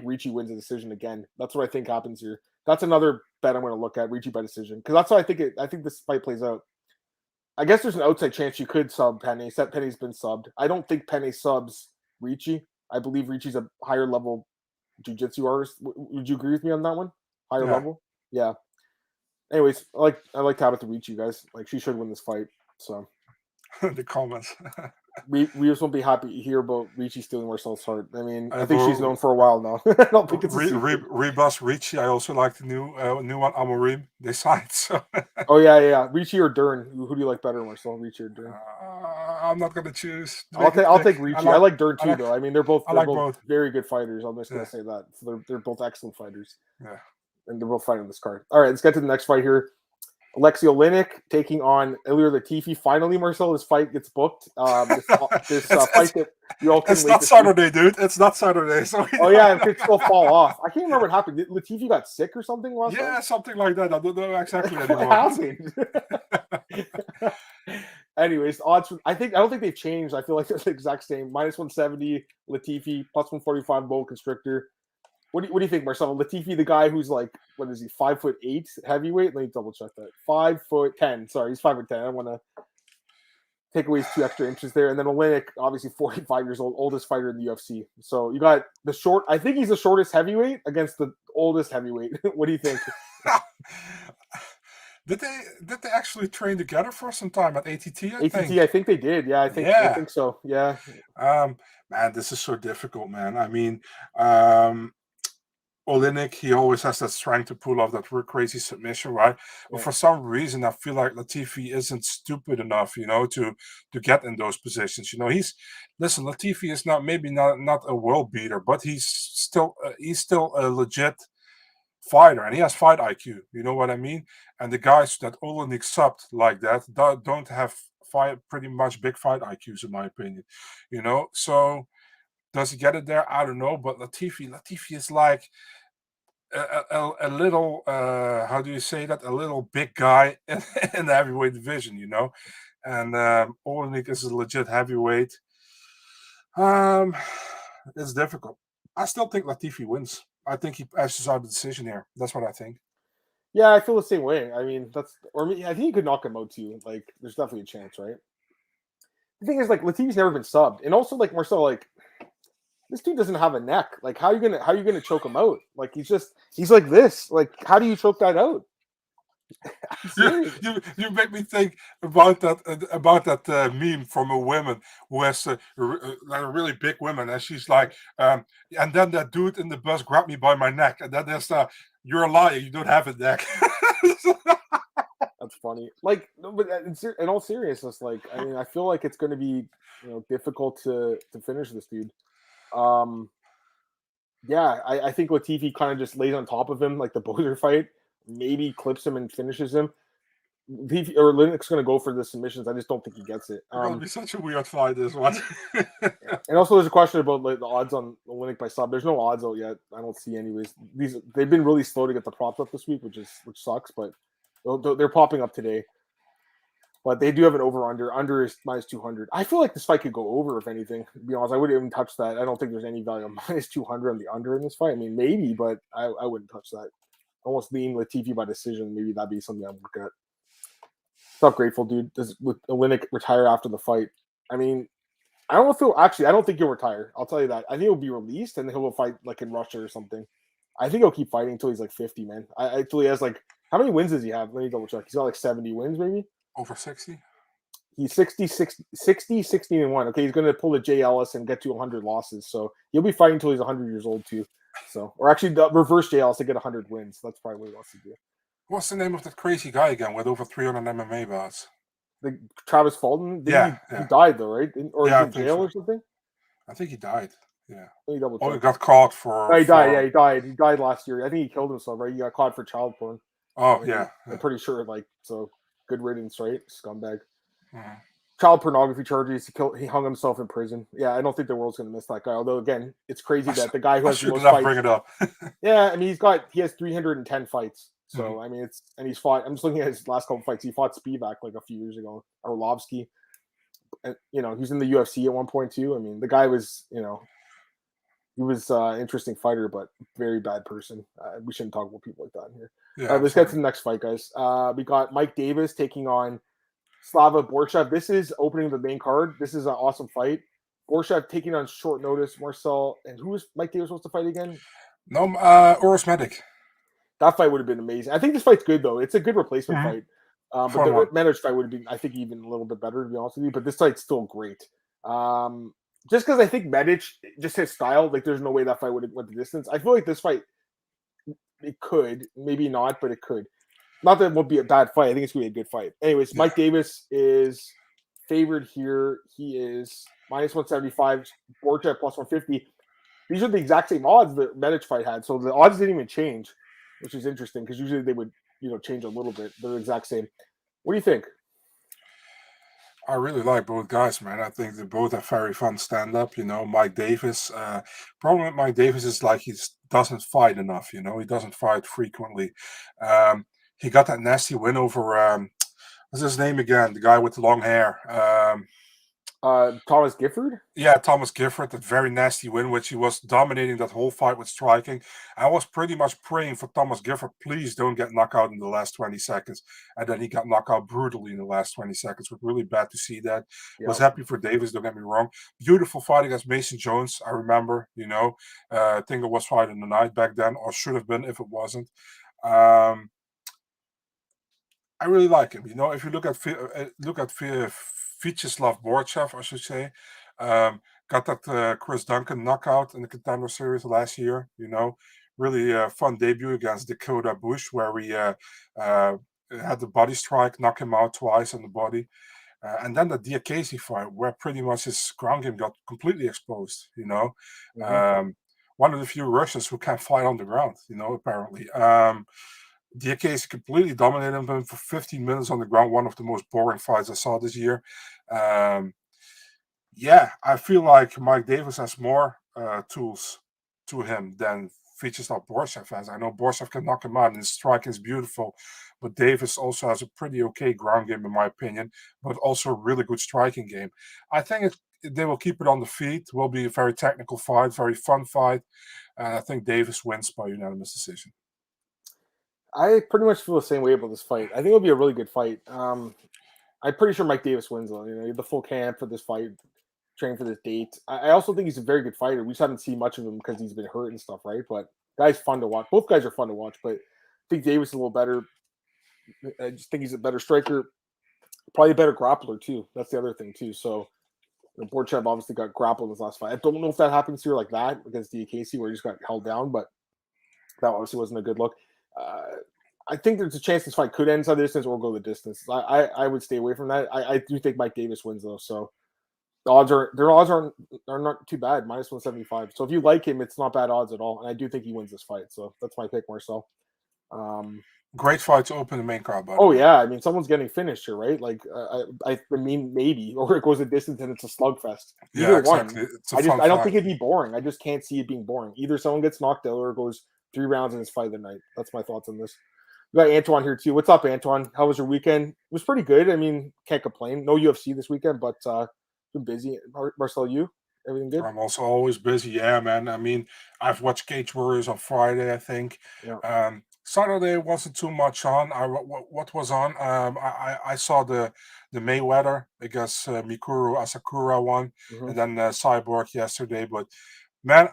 Ricci wins the decision again. That's what I think happens here. That's another bet I'm going to look at, Ricci by decision, because that's how I think this fight plays out. I guess there's an outside chance she could sub Penne. Penne's been subbed. I don't think Penne subs Ricci. I believe Ricci's a higher level jiu-jitsu artist. Would you agree with me on that one? Higher level? Yeah. Anyways, I like Tabatha Ricci, guys. Like, she should win this fight. So the comments. we just won't be happy to hear about Ricci stealing Marcel's heart. I mean, I think she's known for a while now. I don't think it's Rebus Ricci. I also like the new one, Amorim. They signed. So. Oh yeah. Ricci or Dern? Who do you like better, Marcel? Ricci or Dern? I'm not gonna choose. I'll take Ricci. I like Dern too, though. I mean, they're both very good fighters. I'm just gonna say that. So they're both excellent fighters. Yeah. And they're both fighting this card. All right, let's get to the next fight here. Aleksei Oleinik taking on Ilir Latifi. Finally, Marcel, this fight gets booked. This fight that you all couldn't wait. It's not Saturday, dude. It's not Saturday. So it could still fall off. I can't remember what happened. Did Latifi got sick or something last night? Something like that. I don't know exactly what happened. Anyways, the odds. I don't think they've changed. I feel like they're the exact same. -170 Latifi, +145 Boa Constrictor. What do you think, Marcelo? Latifi, the guy who's like, what is he, 5'8" heavyweight? Let me double check that. 5'10". Sorry, he's 5'10". I don't want to take away his 2 extra inches there. And then Oleinik, obviously 45 years old, oldest fighter in the UFC. So you got the short. I think he's the shortest heavyweight against the oldest heavyweight. What do you think? Did they actually train together for some time at ATT? I think they did. Yeah, I think so. Yeah. Man, this is so difficult, man. I mean, Oleinik, he always has that strength to pull off that crazy submission, right? But for some reason, I feel like Latifi isn't stupid enough, to get in those positions. Latifi is not a world beater, but he's still a legit fighter, and he has fight IQ. You know what I mean? And the guys that Oleinik subbed like that don't have pretty much big fight IQs, in my opinion. So does he get it there? I don't know. But Latifi is like a little, how do you say that? A little big guy in the heavyweight division, And Oleinik is a legit heavyweight. It's difficult. I still think Latifi wins. I think he passes out the decision here. That's what I think. Yeah, I feel the same way. I mean, I think he could knock him out too. Like, there's definitely a chance, right? The thing is, like, Latifi's never been subbed, and also, like, Marcel, like, this dude doesn't have a neck. Like, how are you gonna choke him out? Like, he's like this. Like, how do you choke that out? You make me think about that meme from a woman who has a really big woman, and she's like, and then that dude in the bus grabbed me by my neck, and then there's you're a liar, you don't have a neck. That's funny. Like, but in all seriousness, like, I mean, I feel like it's going to be difficult to finish this dude. Yeah, I think Latifi kind of just lays on top of him like the Bozer fight. Maybe clips him and finishes him. Oleinik's going to go for the submissions. I just don't think he gets it. It's going to be such a weird fight, this one. And also, there's a question about like the odds on Oleinik by sub. There's no odds out yet. I don't see anyways. They've been really slow to get the props up this week, which sucks. But they're popping up today. But they do have an over-under. Under is -200. I feel like this fight could go over, if anything. To be honest, I wouldn't even touch that. I don't think there's any value on -200 on the under in this fight. I mean, maybe, but I wouldn't touch that. Almost lean Latifi by decision. Maybe that'd be something I'd look at. What's up, Grateful Dude? Does Oleinik retire after the fight? I mean, I don't think he'll retire. I'll tell you that. I think he'll be released and he'll fight like in Russia or something. I think he'll keep fighting until he's like 50, man. Until he has like, how many wins does he have? Let me double check. He's got like 70 wins, maybe? Over 60? He's 60-1. Okay, he's going to pull the Jay Ellis and get to 100 losses. So he'll be fighting until he's 100 years old too. So, or actually, the reverse Jay Ellis to get 100 wins. That's probably what he wants to do. What's the name of that crazy guy again with over 300 MMA bouts? The Travis Fulton? He died though, right? Or yeah, in jail or something? I think he died. Yeah. He got caught for. Oh, he died. Yeah, he died. He died last year. I think he killed himself, right? He got caught for child porn. Oh, yeah. I'm pretty sure. Like, so good riddance, right? Scumbag. Mm-hmm. Child pornography charges. He hung himself in prison. Yeah, I don't think the world's going to miss that guy. Although, again, it's crazy that the guy who has the most fights. Bring it up. Yeah, I mean, he has 310 fights. So, I mean, he's fought. I'm just looking at his last couple fights. He fought Spivak like a few years ago, Arlovsky. And, he's in the UFC at one point too. I mean, the guy was, he was an interesting fighter, but very bad person. We shouldn't talk about people like that in here. Yeah, All right, let's get to the next fight, guys. We got Mike Davis taking on Slava Borshchev. This is opening the main card. This is an awesome fight. Borshchev taking on short notice. Marcel, and who was Mike Davis supposed to fight again? No, Oros Medic. That fight would have been amazing. I think this fight's good though. It's a good replacement fight. But the Medic fight would have been, I think, even a little bit better, to be honest with you. But this fight's still great. Just because I think Medic, just his style, like there's no way that fight would have went the distance. I feel like this fight, it could, maybe not, but it could. Not that it won't be a bad fight. I think it's going to be a good fight. Anyways, Mike Davis is favored here. He is -175, Borshchev +150. These are the exact same odds that Medic fight had. So the odds didn't even change, which is interesting because usually they would, change a little bit. They're the exact same. What do you think? I really like both guys, man. I think they both have very fun stand-up. Mike Davis. Problem with Mike Davis is like he doesn't fight enough. He doesn't fight frequently. He got that nasty win over What's his name again? The guy with the long hair. Thomas Gifford? Yeah, Thomas Gifford, that very nasty win, which he was dominating that whole fight with striking. I was pretty much praying for Thomas Gifford, please don't get knocked out in the last 20 seconds. And then he got knocked out brutally in the last 20 seconds. It was really bad to see that. Was happy for Davis, don't get me wrong. Beautiful fight against Mason Jones, I remember, I think it was fight in the night back then, or should have been if it wasn't. I really like him. If you look at Viacheslav Borshchev, I should say, got that Chris Duncan knockout in the Contender Series last year. Really fun debut against Dakota Bush, where we had the body strike, knock him out twice on the body. And then the Diakese fight, where pretty much his ground game got completely exposed. One of the few Russians who can't fight on the ground. Apparently. Diakese completely dominated him for 15 minutes on the ground. One of the most boring fights I saw this year. I feel like Mike Davis has more tools to him than Viacheslav Borshchev has. I know Borshchev can knock him out, and his striking is beautiful, but Davis also has a pretty okay ground game, in my opinion, but also a really good striking game. I think they will keep it on the feet. It will be a very technical fight, very fun fight, and I think Davis wins by unanimous decision. I pretty much feel the same way about this fight. I think it'll be a really good fight. I'm pretty sure Mike Davis wins, though. The full camp for this fight, training for this date. I also think he's a very good fighter. We just haven't seen much of him because he's been hurt and stuff, right? But guy's fun to watch. Both guys are fun to watch, but I think Davis is a little better. I just think he's a better striker, probably a better grappler too. That's the other thing too. So Borshchev obviously got grappled in his last fight. I don't know if that happens here like that against Diakese, where he just got held down, but that obviously wasn't a good look. I think there's a chance this fight could end inside the distance or go the distance. I would stay away from that. I do think Mike Davis wins though, so the odds are not too bad, -175. So if you like him, it's not bad odds at all, and I do think he wins this fight. So that's my pick, Marcel. Great fight to open the main card, buddy. Oh yeah, I mean someone's getting finished here, right? Like I mean maybe, or it goes a distance and it's a slugfest. Either exactly. one. I don't think it'd be boring. I just can't see it being boring. Either someone gets knocked out or it goes 3 rounds in his fight of the night. That's my thoughts on this. We got Antoine here too. What's up, Antoine? How was your weekend? It was pretty good. I mean, can't complain. No UFC this weekend, but been busy. Marcel, you? Everything good? I'm also always busy. Yeah, man. I mean, I've watched Cage Warriors on Friday, I think. Yeah. Saturday wasn't too much on. What was on? I saw the Mayweather against Mikuru Asakura one, and then Cyborg yesterday. But man,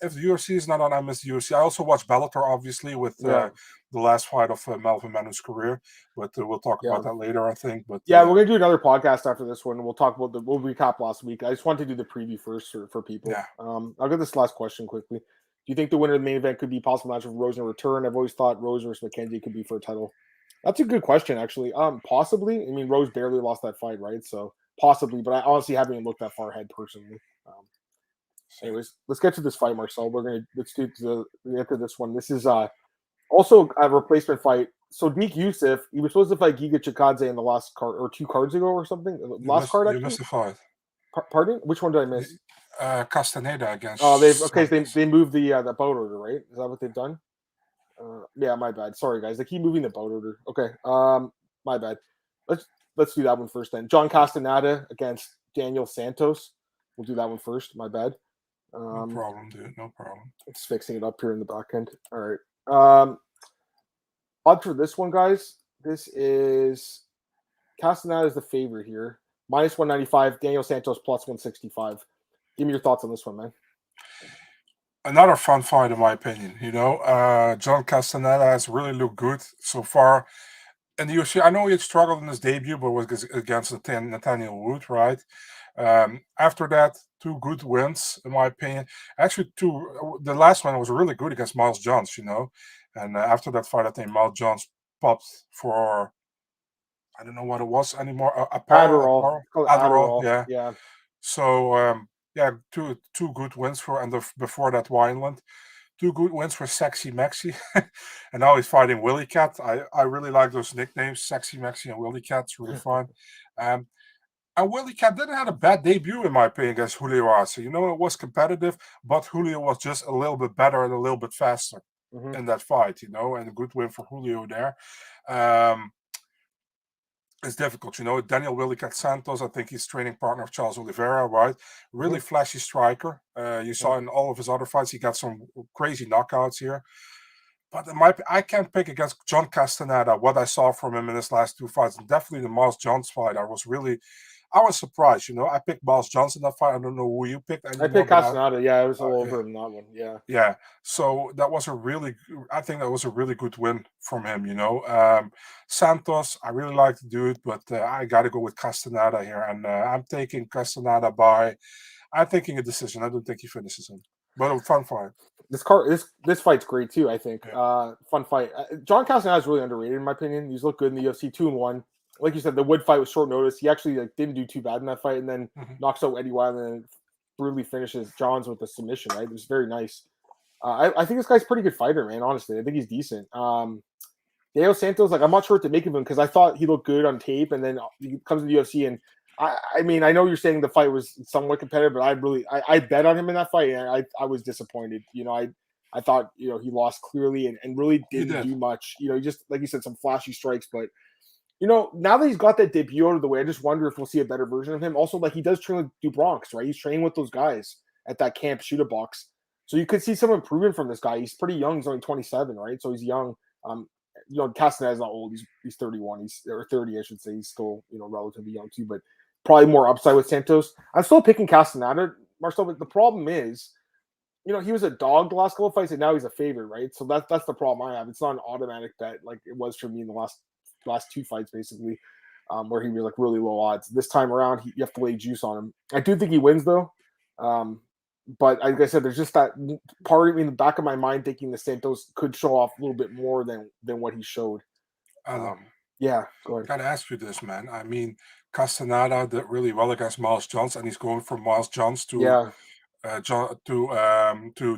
if the UFC is not on, I miss the UFC. I also watch Bellator, obviously, with the last fight of Melvin Manu's career. But we'll talk about that later, I think. But we're gonna do another podcast after this one. We'll talk about we'll recap last week. I just wanted to do the preview first for people. Yeah. I'll get this last question quickly. Do you think the winner of the main event could be a possible match of Rose in return? I've always thought Rose versus McKenzie could be for a title. That's a good question, actually. Possibly. I mean, Rose barely lost that fight, right? So possibly, but I honestly haven't even looked that far ahead personally. Anyways, let's get to this fight, Marcel. Let's get to this one. This is also a replacement fight. Sodiq Yusuff, he was supposed to fight Giga Chikadze in the last card or 2 cards ago or something. You missed the fight. Pardon? Which one did I miss? Castenada against. Oh, they moved the bout order, right? Is that what they've done? Yeah, my bad. Sorry, guys. They keep moving the bout order. Okay, my bad. Let's do that one first then. John Castenada against Daniel Santos. We'll do that one first. My bad. No problem, dude. No problem. It's fixing it up here in the back end. All right. Odd for this one, guys. This is Castaneda is the favorite here. -195. Daniel Santos +165. Give me your thoughts on this one, man. Another fun fight, in my opinion. John Castaneda has really looked good so far in the UFC. I know he had struggled in his debut, but was against Nathaniel Wood, right? After that, 2 good wins, in my opinion. Actually, the last one was really good against Miles Jones, And after that fight, I think Miles Jones popped for, I don't know what it was anymore. Adderall, yeah. So, two good wins before that Wineland. 2 good wins for Sexy Maxi. And now he's fighting Willy Cat. I really like those nicknames, Sexy Maxi and Willy Cat. It's really fun. And Willy Cat didn't have a bad debut, in my opinion, against Julija Arce. It was competitive, but Julio was just a little bit better and a little bit faster in that fight, and a good win for Julio there. It's difficult, Daniel Willie got Santos. I think he's training partner of Charles Oliveira, right? Really flashy striker. You saw in all of his other fights, he got some crazy knockouts here. But I can't pick against John Castenada what I saw from him in his last two fights. And definitely the Miles Johnson fight. I was surprised. I picked Miles Johnson that fight. I don't know who you picked anymore. I picked Castenada. Yeah, I was a little over in that one. Yeah. Yeah. So I think that was a really good win from him. Santos, I really like the dude, but I got to go with Castenada here, and I'm taking Castenada by. I'm thinking a decision. I don't think he finishes him, but a fun fight. This fight's great too. I think fun fight. John Castaneda is really underrated in my opinion. He's looked good in the UFC 2-1. Like you said, the Wood fight was short notice. He actually didn't do too bad in that fight, and then knocks out Eddie Wilde and then brutally finishes Johns with a submission. Right, it was very nice. I think this guy's a pretty good fighter, man. Honestly, I think he's decent. Diego Santos, I'm not sure what to make of him because I thought he looked good on tape, and then he comes to the UFC and. I mean, I know you're saying the fight was somewhat competitive, but I bet on him in that fight, and I was disappointed. I thought he lost clearly and really didn't do much. He just like you said, some flashy strikes, but now that he's got that debut out of the way, I just wonder if we'll see a better version of him. Also, he does train with Dubronx, right? He's training with those guys at that camp Shooter Box, so you could see some improvement from this guy. He's pretty young; he's only 27, right? So he's young. Castaneda's not old; he's 31, or 30, I should say. He's still relatively young too, but. Probably more upside with Santos. I'm still picking Castaneda, Marcel, but the problem is, he was a dog the last couple of fights, and now he's a favorite, right? So that's the problem I have. It's not an automatic bet like it was for me in the last two fights, basically, where he was really low odds. This time around, you have to lay juice on him. I do think he wins though, but like I said, there's just that part of me in the back of my mind thinking that Santos could show off a little bit more than what he showed. Yeah, go ahead. I gotta ask you this, man. I mean, Castaneda did really well against Miles Johnson, and he's going from Miles Johnson to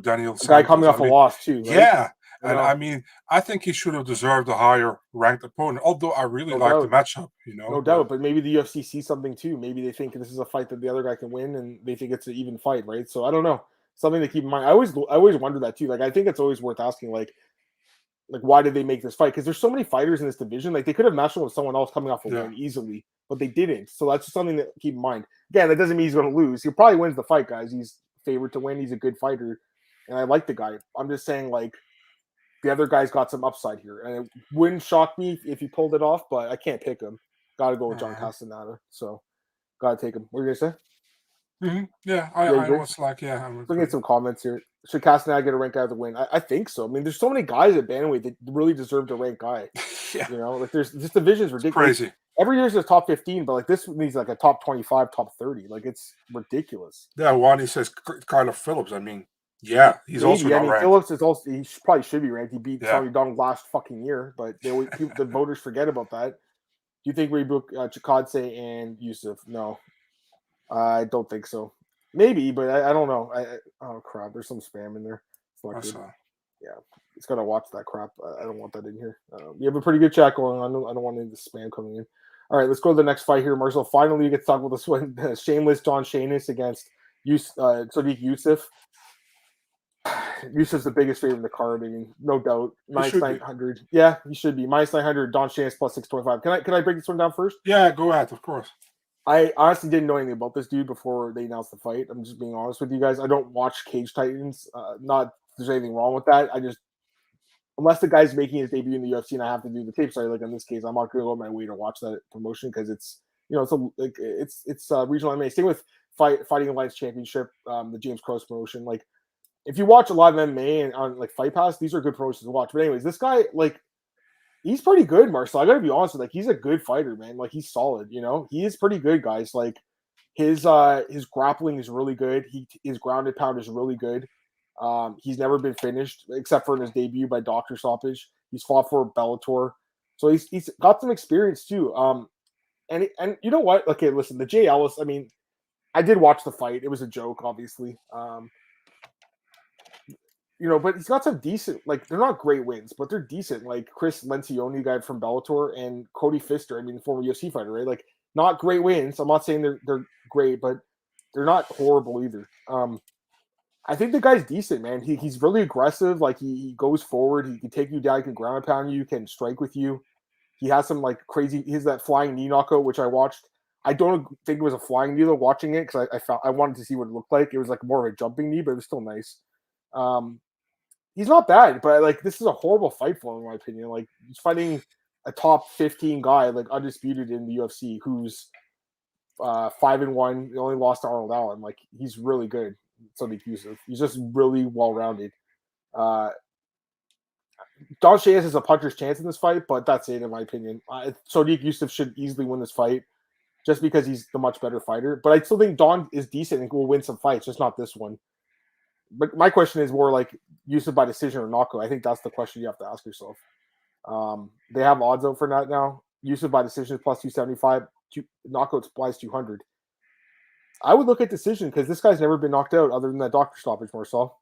Daniel. A guy coming off a loss too. Right? Yeah, and I mean, I think he should have deserved a higher ranked opponent. Although I really like the matchup, No doubt, but maybe the UFC sees something too. Maybe they think this is a fight that the other guy can win, and they think it's an even fight, right? So I don't know. Something to keep in mind. I always wonder that too. I think it's always worth asking, why did they make this fight? Because there's so many fighters in this division. They could have matched him with someone else coming off a win easily, but they didn't. So that's just something to keep in mind. Again, that doesn't mean he's going to lose. He probably wins the fight, guys. He's favored to win. He's a good fighter, and I like the guy. I'm just saying, the other guy's got some upside here, and it wouldn't shock me if he pulled it off, but I can't pick him. Got to go with John Castaneda. So, got to take him. What are you going to say? Yeah, I was I'm looking at some comments here. Should Castaneda get a rank guy to win? I think so. I mean, there's so many guys at bantamweight that really deserve to rank guy. There's this division's ridiculous. Crazy. Every year's a top 15, but this needs a top 25, top 30. It's ridiculous. Yeah, Wani says Kyler Phillips. I mean, yeah, he's also not ranked. Phillips is also probably should be ranked. He beat Sonny Dong last fucking year, but the voters forget about that. Do you think we book Chikadze and Yusuff? No. I don't think so. Maybe, but I don't know. Oh crap! There's some spam in there. It's not good. Yeah, it's gotta watch that crap. I don't want that in here. We have a pretty good chat going on. I don't want any of the spam coming in. All right, let's go to the next fight here, Marcel. Finally, you get to talk about this one: shameless John Shainis against Sodiq Yusuff. Yusuff's the biggest favorite in the card. I mean, no doubt. Minus 900. Yeah, he should be minus 900. Don Shainis plus 625. Can I break this one down first? Yeah, go ahead. Of course. I honestly didn't know anything about this dude before they announced the fight. I'm just being honest with you guys. I don't watch Cage Titans. Not there's anything wrong with that. Unless the guy's making his debut in the UFC and I have to do the tape. Sorry, in this case, I'm not going to go my way to watch that promotion because it's it's regional MMA. Same with Fighting Alliance Championship, the James Cross promotion. If you watch a lot of MMA and on Fight Pass, these are good promotions to watch. But anyways, this guy he's pretty good, Marcel. I gotta be honest with you. He's a good fighter, man. He's solid. He is pretty good, guys. His grappling is really good. His grounded pound is really good. He's never been finished except for in his debut by doctor stoppage. He's fought for Bellator, so he's got some experience too. And you know what? Okay, listen, the Jay Ellis. I mean, I did watch the fight. It was a joke, obviously. But he's got some decent, they're not great wins, but they're decent. Chris Lencioni, guy from Bellator, and Cody Pfister, former UFC fighter, right? Not great wins. I'm not saying they're great, but they're not horrible either. I think the guy's decent, man. He's really aggressive. He goes forward. He can take you down. He can ground pound you. He can strike with you. He has some like crazy. He has that flying knee knockout, which I watched. I don't think it was a flying knee though. Watching it because I wanted to see what it looked like. It was like more of a jumping knee, but it was still nice. He's not bad, but like this is a horrible fight for him, in my opinion. Like he's fighting a top 15 guy, like undisputed in the UFC, who's 5-1. He only lost to Arnold Allen. Like he's really good. Sodiq Yusuff. He's just really well rounded. Don Shainis has a puncher's chance in this fight, but that's it in my opinion. Sodiq Yusuff should easily win this fight, just because he's the much better fighter. But I still think Don is decent and will win some fights, just not this one. But my question is more like Yusuff by decision or knockout. I think that's the question you have to ask yourself. They have odds out for that now. Yusuff by decision is plus 275. Knockouts plus 200. I would look at decision because this guy's never been knocked out other than that doctor stoppage, Marcel,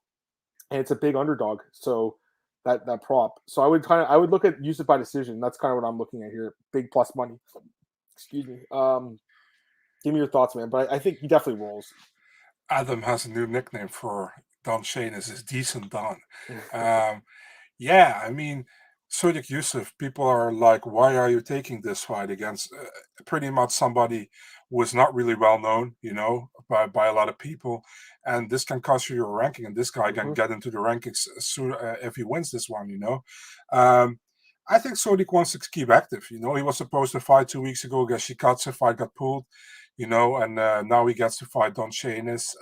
and it's a big underdog. So that prop. So I would look at Yusuff by decision. That's kind of what I'm looking at here. Big plus money. Excuse me. Give me your thoughts, man. But I think he definitely rolls. Adam has a new nickname for Don Shainis. Is Decent Don. Yeah, I mean, Sodiq Yusuff, people are like, why are you taking this fight against pretty much somebody who is not really well known, by a lot of people. And this can cost you your ranking. And this guy can get into the rankings soon if he wins this one, I think Sodiq wants to keep active. He was supposed to fight 2 weeks ago against Shikatse. Fight got pulled, and now he gets to fight Don Shainis.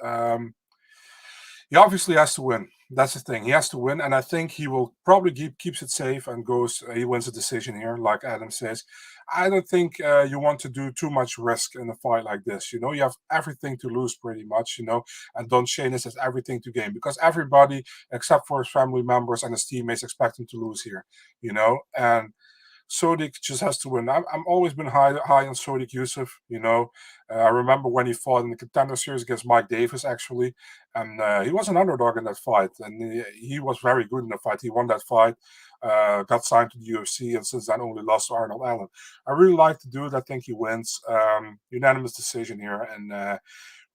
He obviously has to win. That's the thing. He has to win, and I think he will probably keeps it safe and goes. He wins a decision here, like Adam says. I don't think you want to do too much risk in a fight like this. You have everything to lose pretty much. And Don Shainis has everything to gain because everybody, except for his family members and his teammates, expect him to lose here. And Sodiq just has to win. I'm always been high on Sodiq Yusuff. I remember when he fought in the Contender Series against Mike Davis, actually, and he was an underdog in that fight, and he was very good in the fight. He won that fight, got signed to the UFC, and since then only lost to Arnold Allen. I really like to do it. I think he wins. Unanimous decision here, and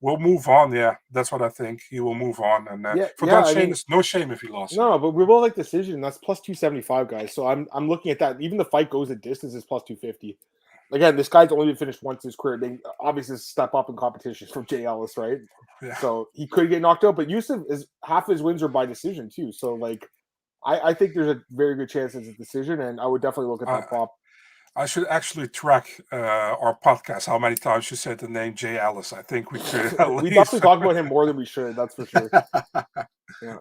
we'll move on. Yeah, that's what I think. He will move on, and for Don Shainis, no shame if he lost. No, but we both like decision. That's plus 275, guys. So I'm looking at that. Even the fight goes a distance is plus 250. Again, this guy's only been finished once in his career. They obviously step up in competition from Jay Ellis, right? Yeah. So he could get knocked out, but Yusuff is half his wins are by decision too. So like, I think there's a very good chance it's a decision, and I would definitely look at that prop. I should actually track our podcast. How many times you said the name Jay Ellis? I think we could. We definitely talk about him more than we should. That's for sure. Yeah.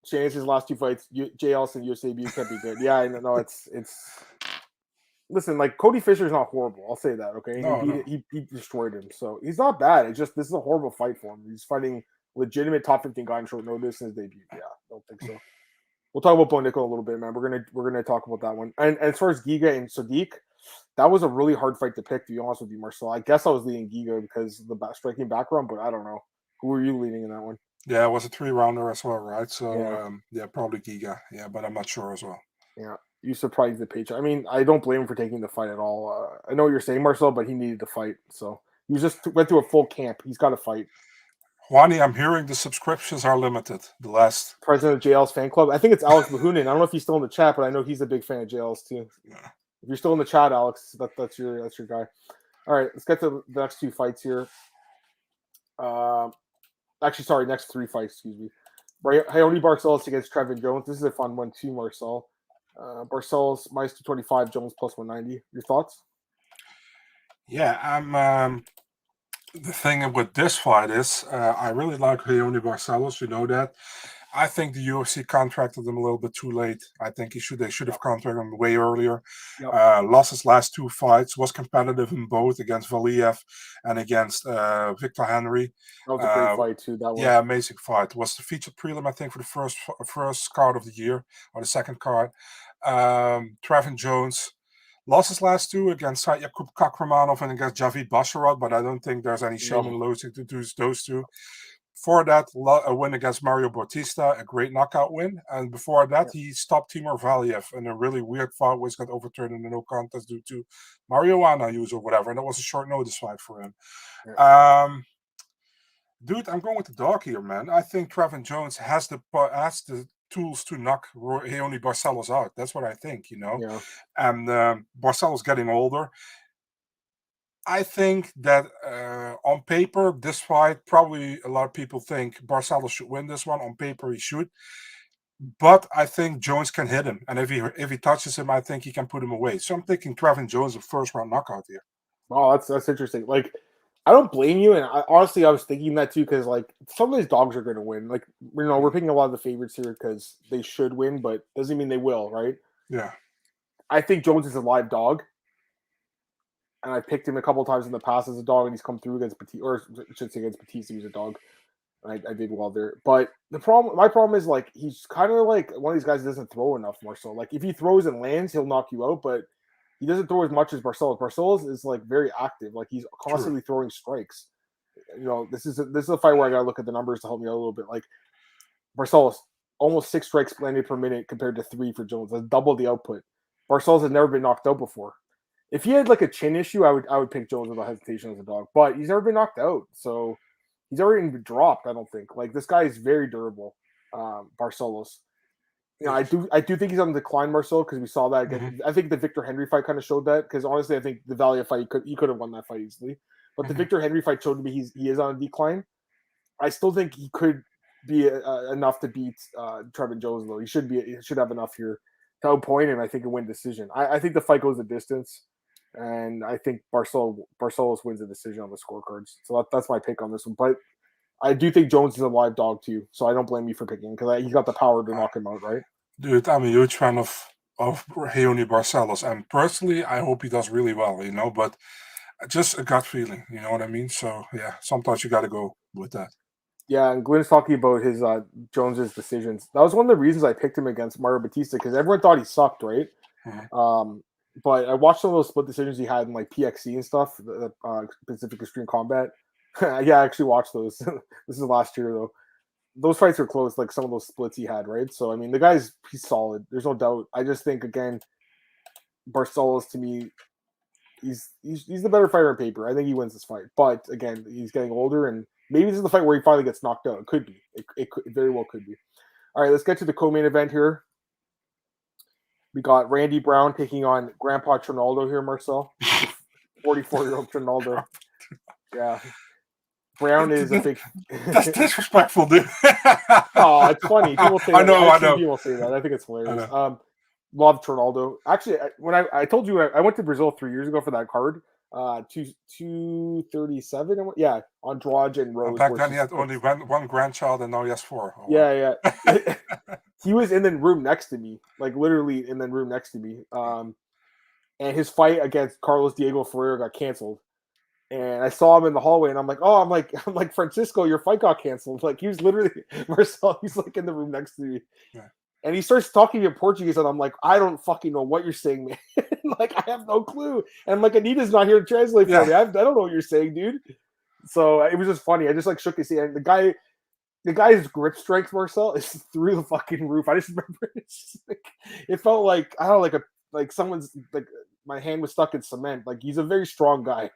Shainis' last two fights, Jay Ellis and USAB can't be good. Yeah, I know. It's. Listen, like Cody Fisher's not horrible. I'll say that. Okay, he destroyed him, so he's not bad. It's just this is a horrible fight for him. He's fighting legitimate top 15 guy in short notice in his debut. Yeah, don't think so. We'll talk about Bo Nickel a little bit, man. We're gonna talk about that one. And as far as Giga and Sodiq, that was a really hard fight to pick. To be honest with you, Marcel, I guess I was leaning Giga because of the striking background, but I don't know. Who were you leaning in that one? Yeah, it was a 3-rounder as well, right? So yeah, probably Giga. Yeah, but I'm not sure as well. Yeah, you surprised the paycheck. I mean, I don't blame him for taking the fight at all. I know what you're saying, Marcel, but he needed to fight, so he just went through a full camp. He's got to fight. Wani, I'm hearing the subscriptions are limited. The last president of JL's fan club. I think it's Alex Mahunin. I don't know if he's still in the chat, but I know he's a big fan of JL's too. Yeah. If you're still in the chat, Alex, that's your guy. All right, let's get to the next two fights here. Next three fights. Excuse me. Raoni Barcelos against Trevin Jones. This is a fun one too, Marcel. Barcelos minus 225, Jones plus 190. Your thoughts? Yeah, I'm. The thing with this fight is I really like Raoni Barcelos. You know that. I think the UFC contracted him a little bit too late. I think they should have contracted him way earlier. Yep. Lost his last two fights. Was competitive in both against Valiev and against Victor Henry. That was a great fight too. That one. Yeah, amazing fight. Was the featured prelim, I think, for the first card of the year or the second card. Trevin Jones. Lost his last two against Yakub Kakramanov and against Javid Basharat, but I don't think there's any shame in losing to those two. Before that, a win against Mario Bautista, a great knockout win. And before that, he stopped Timur Valiev in a really weird fight, which got overturned in the no contest due to marijuana use or whatever. And that was a short notice fight for him. Yeah. Dude, I'm going with the dog here, man. I think Trevin Jones has the tools to knock Raoni Barcelos out. That's what I think, Yeah. And Barcelos getting older. I think that on paper, this fight, probably a lot of people think Barcelos should win this one. On paper, he should. But I think Jones can hit him. And if he touches him, I think he can put him away. So I'm thinking Trevin Jones a first-round knockout here. Oh, that's interesting. Like, I don't blame you. And honestly, I was thinking that too because, like, some of these dogs are going to win. Like, we're picking a lot of the favorites here because they should win, but doesn't mean they will, right? Yeah. I think Jones is a live dog. And I picked him a couple of times in the past as a dog, and he's come through against Batista, or I should say against Batista, he's a dog. And I did well there. But my problem is, like, he's kind of like one of these guys that doesn't throw enough more so. Like, if he throws and lands, he'll knock you out, but he doesn't throw as much as Barcelos. Barcelos is, like, very active. Like, he's constantly throwing strikes. This is a fight where I got to look at the numbers to help me out a little bit. Like, Barcelos, almost 6 strikes landed per minute compared to 3 for Jones. That's double the output. Barcelos has never been knocked out before. If he had like a chin issue, I would pick Jones without hesitation as a dog. But he's never been knocked out, so he's never even been dropped. I don't think. Like, this guy is very durable, Barcelos. I do think he's on the decline, Marcel, because we saw that again. Mm-hmm. I think the Victor Henry fight kind of showed that. Because honestly, I think the Valia fight he could have won that fight easily. But the Victor Henry fight showed me he is on a decline. I still think he could be enough to beat Trevin Jones though. He should have enough here to outpoint him. I think and win decision. I think the fight goes the distance. And I think Barcelos wins the decision on the scorecards. So that's my pick on this one. But I do think Jones is a live dog too. So I don't blame you for picking him because he's got the power to knock him out, right? Dude, I'm a huge fan of Raoni Barcelos. And personally, I hope he does really well, but just a gut feeling, you know what I mean? So, yeah, sometimes you got to go with that. Yeah, and Glenn's talking about his Jones's decisions. That was one of the reasons I picked him against Mario Batista because everyone thought he sucked, right? Mm-hmm. But I watched some of those split decisions he had in like PXC and stuff, the Pacific Extreme Combat. Yeah, I actually watched those. This is last year though. Those fights were close, like some of those splits he had, right? So I mean, he's solid. There's no doubt. I just think again, Barcelos to me, he's the better fighter on paper. I think he wins this fight. But again, he's getting older, and maybe this is the fight where he finally gets knocked out. It could be. It very well could be. All right, let's get to the co-main event here. We got Randy Brown taking on Grandpa Trinaldo here, Marcel. 44-year-old Trinaldo. Yeah. Brown is a big... That's disrespectful, dude. Oh, it's funny. People say that. I know. People say that. I think it's hilarious. Love Trinaldo. Actually, when I told you I went to Brazil 3 years ago for that card, 237. Yeah, Andrade and Rose. Back then he had only one grandchild, and now he has 4. Oh, yeah. He was in the room next to me, like literally in the room next to me. And his fight against Carlos Diego Ferreira got canceled. And I saw him in the hallway, and I'm like, Francisco, your fight got canceled. Like, he was literally Marcel. He's like in the room next to me. Yeah. And he starts talking in Portuguese, and I'm like, I don't fucking know what you're saying, man. Like, I have no clue. And I'm like, Anita's not here to translate for me. I don't know what you're saying, dude. So it was just funny. I just like shook his hand. The guy's grip strength, Marcel, is through the fucking roof. I just remember it felt like I don't know, like someone's like my hand was stuck in cement. Like, he's a very strong guy.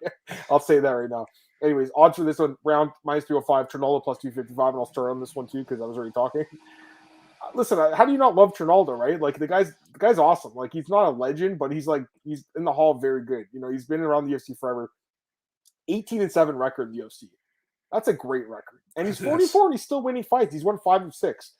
I'll say that right now. Anyways, odds for this one, round -305, Trinaldo plus 255, and I'll start on this one too because I was already talking. Listen, how do you not love Trinaldo, right? Like, the guy's awesome. Like, he's not a legend, but he's in the hall very good. He's been around the UFC forever. 18-7 record in the UFC. That's a great record. And he's 44 and he's still winning fights. He's won 5 of 6.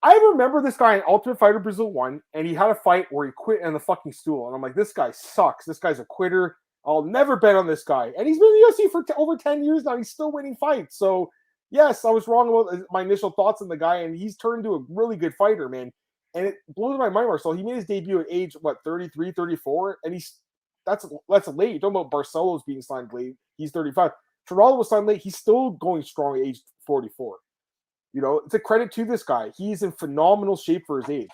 I remember this guy in Ultimate Fighter Brazil 1, and he had a fight where he quit on the fucking stool. And I'm like, this guy sucks. This guy's a quitter. I'll never bet on this guy. And he's been in the UFC for over 10 years now. He's still winning fights. So, yes, I was wrong about my initial thoughts on the guy, and he's turned into a really good fighter, man. And it blows my mind, Marcel. He made his debut at age, 33, 34? And that's late. You're talking about Barcelos being signed late. He's 35. Trinaldo was signed late. He's still going strong at age 44. It's a credit to this guy. He's in phenomenal shape for his age.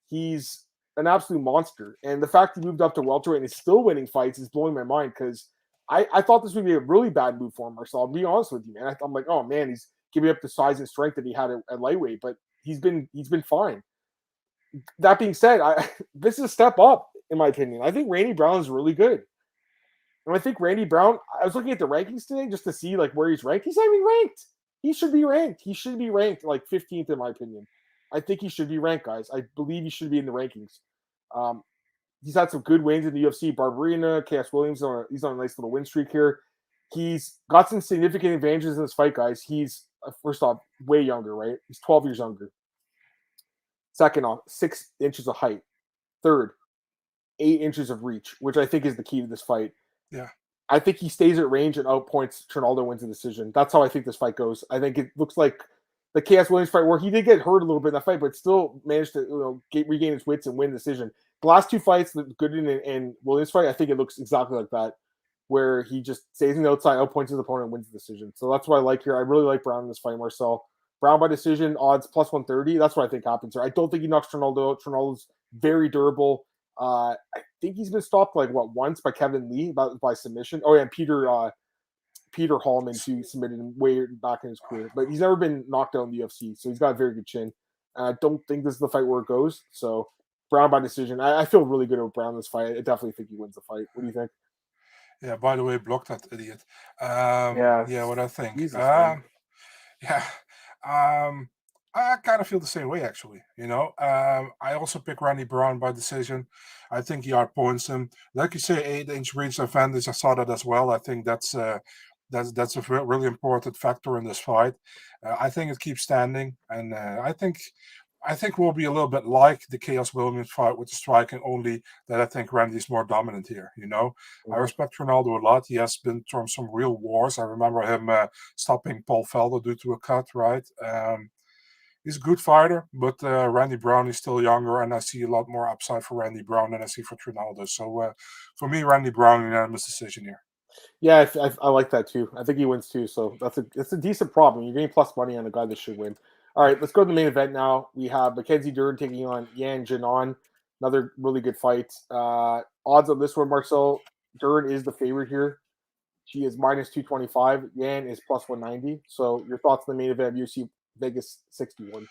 He's an absolute monster. And the fact he moved up to welterweight and is still winning fights is blowing my mind because I thought this would be a really bad move for him, Marcel. I'll be honest with you, man. I'm like, oh, man, he's giving up the size and strength that he had at lightweight, but he's been fine. That being said, this is a step up, in my opinion. I think Randy Brown is really good. And I think Randy Brown, I was looking at the rankings today just to see where he's ranked. He's not even ranked. He should be ranked. He should be ranked 15th, in my opinion. I think he should be ranked, guys. I believe he should be in the rankings. He's had some good wins in the UFC. Barberina, Chaos Williams, he's on a nice little win streak here. He's got some significant advantages in this fight, guys. He's, first off, way younger, right? He's 12 years younger. Second off, 6 inches of height. Third, 8 inches of reach, which I think is the key to this fight. Yeah. I think he stays at range and outpoints Trinaldo, wins the decision. That's how I think this fight goes. I think it looks like the Chaos Williams fight where he did get hurt a little bit in that fight, but still managed to regain his wits and win the decision. The last 2 fights, the Gooden and Williams fight, I think it looks exactly like that, where he just stays on the outside, outpoints his opponent, and wins the decision. So that's what I like here. I really like Brown in this fight, Marcel. Brown by decision, odds plus 130. That's what I think happens here. I don't think he knocks Trinaldo out. Trinaldo's very durable. I think he's been stopped once by Kevin Lee by submission. Oh yeah, and Peter Hallman too submitted him way back in his career, but he's never been knocked out in the UFC, so he's got a very good chin. I don't think this is the fight where it goes. So Brown by decision. I feel really good about Brown in this fight. I definitely think he wins the fight. What do you think? Yeah. By the way, block that idiot. Yeah. What I think. Jesus, Yeah. I kind of feel the same way, actually. I also pick Randy Brown by decision. I think he outpoints him. Like you say, 8-inch reach advantage. I saw that as well. I think that's a really important factor in this fight. I think it keeps standing, and I think we'll be a little bit like the Chaos Williams fight with the striking, only that I think Randy's more dominant here. I respect Ronaldo a lot. He has been through some real wars. I remember him stopping Paul Felder due to a cut, right? He's a good fighter, but Randy Brown is still younger, and I see a lot more upside for Randy Brown than I see for Trinaldo. So for me, Randy Brown, unanimous decision here. Yeah, I like that too. I think he wins too. So that's a decent problem. You're getting plus money on a guy that should win. All right, let's go to the main event now. We have Mackenzie Dern taking on Yan Jinan. Another really good fight. Odds on this one, Marcel. Dern is the favorite here. She is minus 225. Yan is plus 190. So your thoughts on the main event, UFC Vegas 61?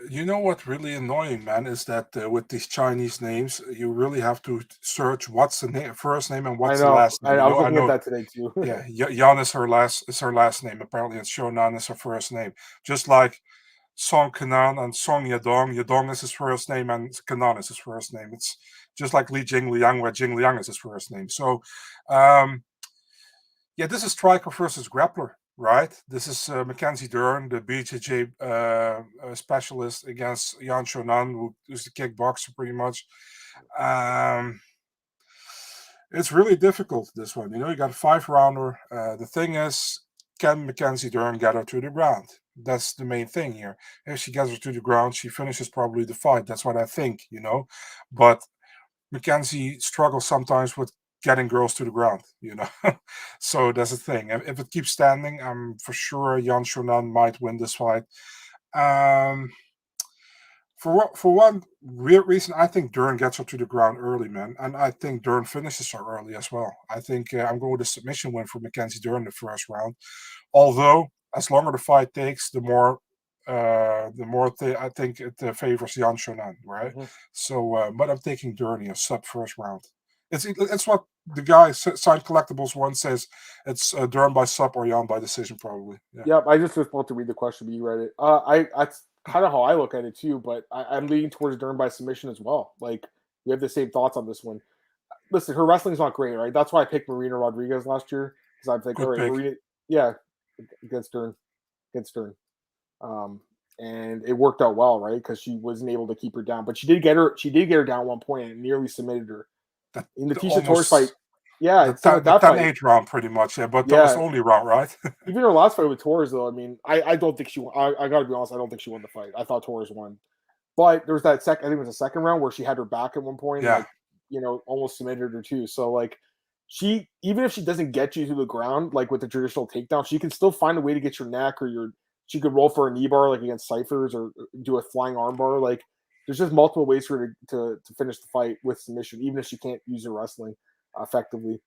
You know what really annoying, man, is that with these Chinese names, you really have to search what's the first name and what's the last name. I was looking at that today too. Yeah, Yan is her last name. Apparently, and Shonan is her first name. Just like Song Kanan and Song Yadong. Yadong is his first name, and Kanan is his first name. It's just like Li Jingliang, where Jingliang is his first name. So, this is striker versus grappler. Right, this is Mackenzie Dern, the BJJ specialist, against Yan Shonan, who's the kickboxer pretty much. It's really difficult, this one. You got a 5-rounder. The thing is, can Mackenzie Dern get her to the ground? That's the main thing here. If she gets her to the ground, she finishes probably the fight. That's what I think, But Mackenzie struggles sometimes with getting girls to the ground, So that's the thing. If it keeps standing, I'm for sure Yan Shonan might win this fight. For one reason, I think Dern gets her to the ground early, man, and I think Dern finishes her early as well. I think I'm going with a submission win for Mackenzie Dern in the first round. Although, as longer the fight takes, the more I think it favors Yan Shonan, right? Mm-hmm. So, but I'm taking Dern in a sub first round. It's what the guy signed collectibles once says. It's Dern by sub or Yan by decision, probably. Yeah. Yep, I just was about to read the question, but you read it. That's kind of how I look at it too, but I'm leaning towards Dern by submission as well. Like, we have the same thoughts on this one. Listen, her wrestling's not great, right? That's why I picked Marina Rodriguez last year, because I'm thinking, all right, Marina, against Dern. And it worked out well, right? Because she wasn't able to keep her down, but she did get her down at one point and nearly submitted her. In the Tisha Torres fight, that 10-8 round, pretty much, but that was the only round, right? Even her last fight with Torres, though, I mean, I don't think she won. I got to be honest, I don't think she won the fight. I thought Torres won, but there was that I think it was the second round where she had her back at one point, almost submitted her too. So she, even if she doesn't get you to the ground, like with the traditional takedown, she can still find a way to get your neck she could roll for a knee bar like against Cyphers or do a flying arm bar. Like, there's just multiple ways for her to finish the fight with submission, even if she can't use her wrestling effectively.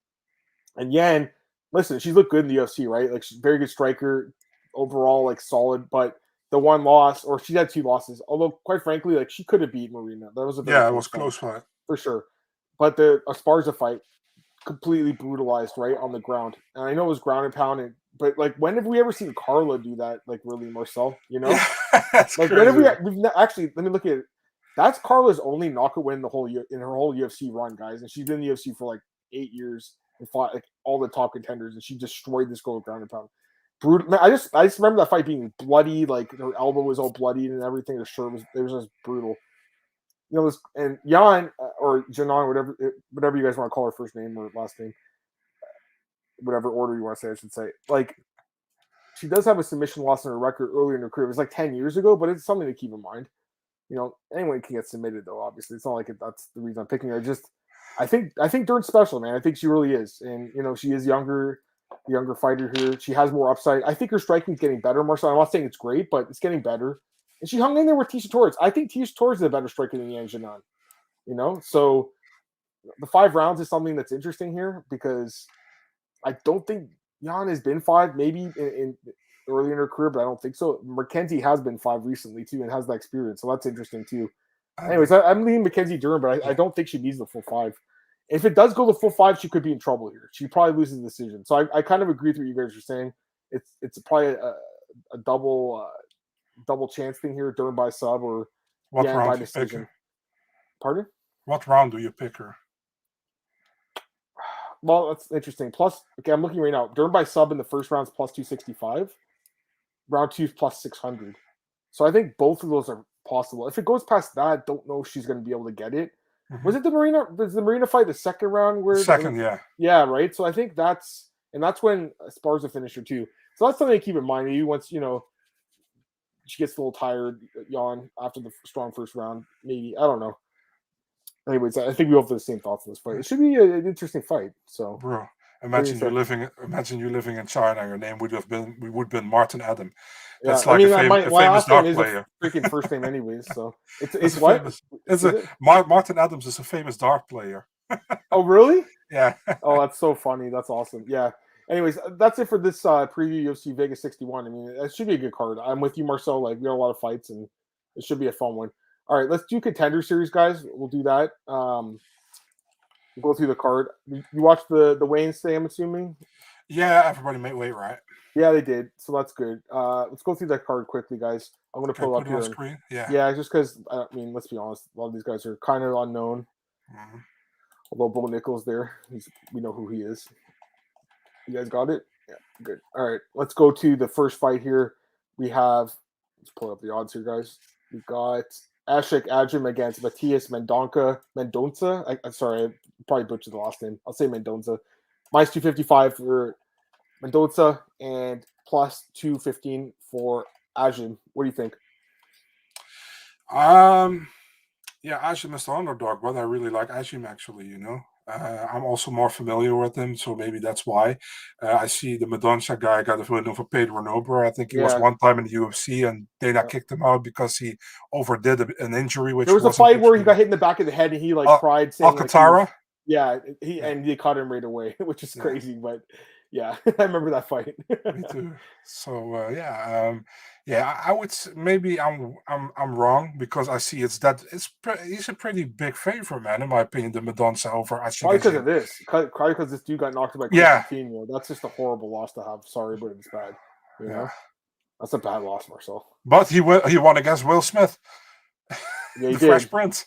And Yan, listen, she's looked good in the UFC, right? Like, she's a very good striker overall, like solid. But the one loss, or she had 2 losses. Although, quite frankly, like, she could have beat Marina. That was it was close fight for sure. But the Esparza fight completely brutalized right on the ground. And I know it was ground and pound, and but like, when have we ever seen Carla do that? Like, really, Marcel, you know? That's Like, crazy. actually, let me look at it. That's Carla's only knockout win in her whole UFC run, guys, and she's been in the UFC for like 8 years and fought like all the top contenders, and she destroyed this girl ground and pound. Brutal. Man, I just remember that fight being bloody, like her elbow was all bloodied and everything. Her shirt was just brutal. You know, and Jan or Janan, whatever you guys want to call her first name or last name, whatever order you want to say, I should say. Like, she does have a submission loss in her record earlier in her career. It was like 10 years ago, but it's something to keep in mind. You know, anyone can get submitted though. Obviously, it's not like that's the reason I'm picking her. I think Dern's special, man. I think she really is, and you know, she is younger fighter here. She has more upside. I think her striking is getting better, Marcel. I'm not saying it's great, but it's getting better. And she hung in there with Tecia Torres. I think Tecia Torres is a better striker than Yan Xiaonan. You know, so the 5 rounds is something that's interesting here because I don't think Yan has been 5, maybe in early in her career, but I don't think so. Mackenzie has been 5 recently too, and has that experience, so that's interesting too. Anyways, I'm leaning Mackenzie Dern, but I don't think she needs the full 5. If it does go the full 5, she could be in trouble here. She probably loses the decision. So I kind of agree with what you guys are saying. It's probably a double chance thing here, Dern by sub or Yan by decision. Pardon? What round do you pick her? Well, that's interesting. Plus, okay, I'm looking right now. Dern by sub in the first round is plus 265. Round 2 is plus 600. So I think both of those are possible. If it goes past that, don't know if she's going to be able to get it. Mm-hmm. Was the Marina fight the second round? Yeah, right. So I think that's when Esparza finished her too. So that's something to keep in mind. Maybe once, you know, she gets a little tired, yawn after the strong first round. Maybe, I don't know. Anyways, I think we all have the same thoughts on this fight. It should be an interesting fight. So, bro, imagine you living in China. Your name would have been Martin Adam. That's like a famous dart player. Freaking first name, anyways. So it's what? Martin Adams is a famous dart player. Oh, really? Yeah. Oh, that's so funny. That's awesome. Yeah. Anyways, that's it for this preview UFC Vegas 61. I mean, it should be a good card. I'm with you, Marcel. Like, we got a lot of fights, and it should be a fun one. All right, let's do contender series, guys. We'll do that. We'll go through the card. You watched the weigh-ins today, I'm assuming? Yeah, everybody made weight, right? Yeah, they did. So that's good. Let's go through that card quickly, guys. I'm going to pull it up here. On screen? Yeah. Yeah, just because, I mean, let's be honest. A lot of these guys are kind of unknown. Mm-hmm. Although Bo Nickel's there. We know who he is. You guys got it? Yeah, good. All right, let's go to the first fight here. We have, let's pull up the odds here, guys. We got Ashik Ajim against Matias Mendonça. Sorry, I probably butchered the last name. I'll say Mendonça. Minus 255 for Mendonça and plus 215 for Ajim. What do you think? Yeah, Ajim is the underdog, but I really like Ajim, actually, you know. I'm also more familiar with him, so maybe that's why. I see the Mendonça guy got a win over Pedro Nobre. I think he was one time in the UFC, and Dana kicked him out because he overdid an injury. Which there was a fight where he got hit in the back of the head, and he cried, saying Alcantara. And they caught him right away, which is crazy, but. Yeah, I remember that fight. Me too. So I would maybe I'm wrong because I see he's a pretty big favorite, man, in my opinion. The Mendonça over Ashik. Probably because of this. Probably because this dude got knocked by Coutinho. That's just a horrible loss to have. Sorry, but it's bad. You know, that's a bad loss, Marcel. But he won against Will Smith. Yeah, he the did. Fresh Prince.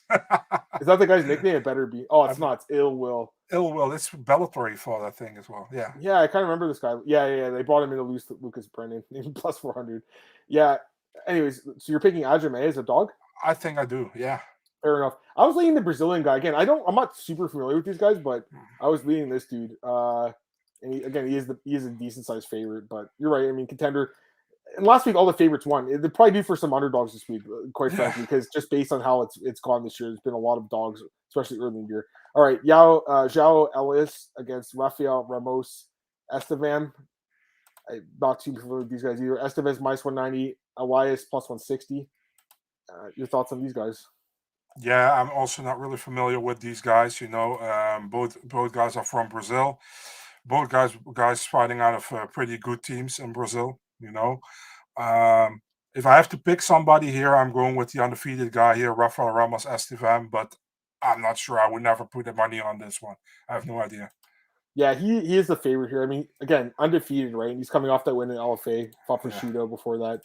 Is that the guy's nickname? It better be. Oh, it's not. It's Ill Will. Ill Will. It's Bellator he fought, I think, as well. Yeah. Yeah, I kind of remember this guy. Yeah. They brought him in to lose to Lucas Brennan. Plus 400. Yeah. Anyways, so you're picking Ajime as a dog? I think I do. Yeah. Fair enough. I was leaning the Brazilian guy again. I'm not super familiar with these guys, but I was leaning this dude. And he is a decent sized favorite. But you're right. I mean, contender. And last week, all the favorites won. They're probably due for some underdogs this week, quite frankly, because just based on how it's gone this year, there's been a lot of dogs, especially early in the year. All right, João Elias against Rafael Ramos Estevan. I'm not too familiar with these guys either. Estevan's minus 190, Elias plus 160. Your thoughts on these guys? Yeah, I'm also not really familiar with these guys. You know, both guys are from Brazil. Both guys fighting out of pretty good teams in Brazil. You know, if I have to pick somebody here, I'm going with the undefeated guy here, Rafael Ramos Estevan, but I'm not sure. I would never put the money on this one. I have no idea. Yeah, he is the favorite here. I mean, again, undefeated, right? And he's coming off that win in LFA, fought for Shido before that.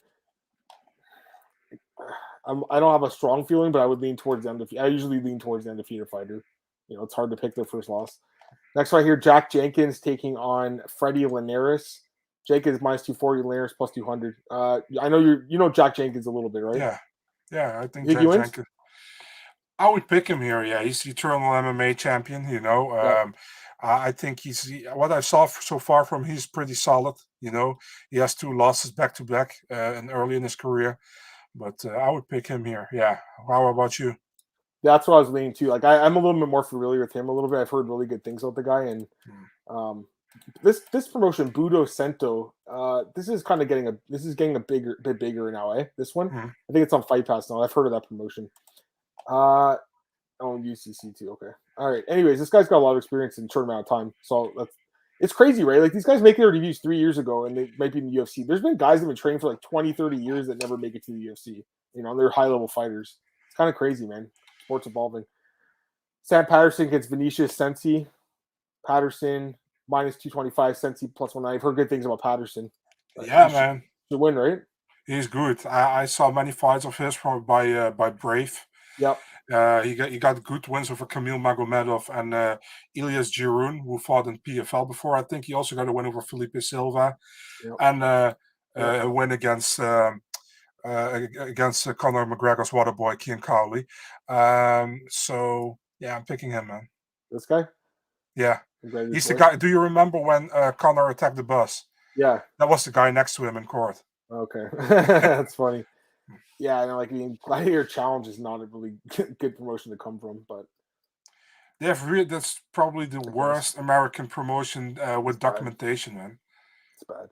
I don't have a strong feeling, but I would lean towards the undefeated. I usually lean towards the undefeated fighter. It's hard to pick their first loss. Next right here, Jack Jenkins taking on Freddie Linares. Jenkins minus 240, Linares plus 200. I know you know Jack Jenkins a little bit, right? Yeah. I think Jack Jenkins. I would pick him here. Yeah, he's the eternal MMA champion. I think what I saw so far from he's pretty solid. He has 2 losses back to back and early in his career, but I would pick him here. Yeah. How about you? That's what I was leaning to. Like I'm a little bit more familiar with him a little bit. I've heard really good things about the guy, and this promotion, Budo Sento, this is getting a bit bigger now. This one, I think it's on Fight Pass now. I've heard of that promotion. UCC too. Okay. All right. Anyways, this guy's got a lot of experience in a short amount of time. So it's crazy, right? Like these guys make their debuts 3 years ago and they might be in the UFC. There's been guys that have been training for like 20, 30 years that never make it to the UFC. They're high level fighters. It's kind of crazy, man. Sports evolving. Sam Patterson gets Vinicius Sensi. Patterson minus 225, Sensi plus 190. I've heard good things about Patterson. Man. To win, right? He's good. I saw many fights of his by Brave. Yep. He got good wins over Kamil Magomedov and Ilyas Giroun, who fought in PFL before. I think he also got a win over Philipe Silva, and a win against Conor McGregor's waterboy Kian Cowley. So yeah, I'm picking him, man. This guy? Yeah, he's the guy. Do you remember when Conor attacked the bus? Yeah, that was the guy next to him in court. Okay, that's funny. Yeah, Gladiator Challenge is not a really good promotion to come from, but that's probably the worst American promotion with documentation, man. It's bad.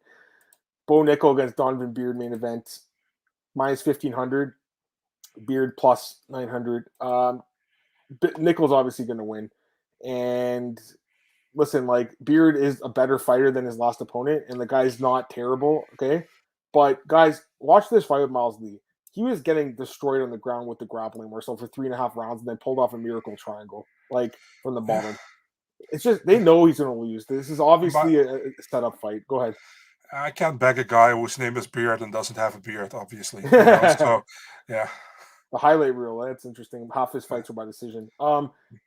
Bo Nickel against Donovan Beard main event, minus 1,500. Beard plus 900. Nickel's obviously going to win, and listen, Beard is a better fighter than his last opponent, and the guy's not terrible. Okay, but guys, watch this fight with Miles Lee. He was getting destroyed on the ground with the grappling morsel for 3.5 rounds and then pulled off a miracle triangle, from the bottom. It's just, they know he's going to lose. This is obviously a setup fight. Go ahead. I can't beg a guy whose name is Beard and doesn't have a beard, obviously. So, yeah. The highlight reel, that's interesting. Half his fights are by decision.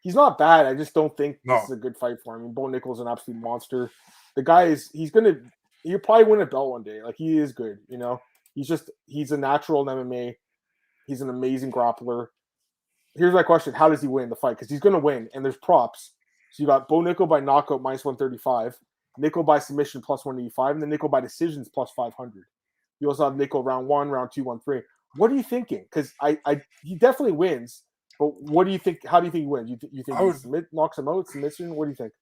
He's not bad. I just don't think this is a good fight for him. I mean, Bo Nickel's an absolute monster. The guy he'll probably win a belt one day. He is good, He's a natural in MMA. He's an amazing grappler. Here's my question. How does he win the fight? Because he's going to win, and there's props. So you got Bo Nickel by knockout minus 135, Nickel by submission plus 185, and then Nickel by decisions plus 500. You also have Nickel round 1, round 2, 1, 3. What are you thinking? Because he definitely wins, but what do you think? How do you think he wins? You think he knocks him out, submission? What do you think?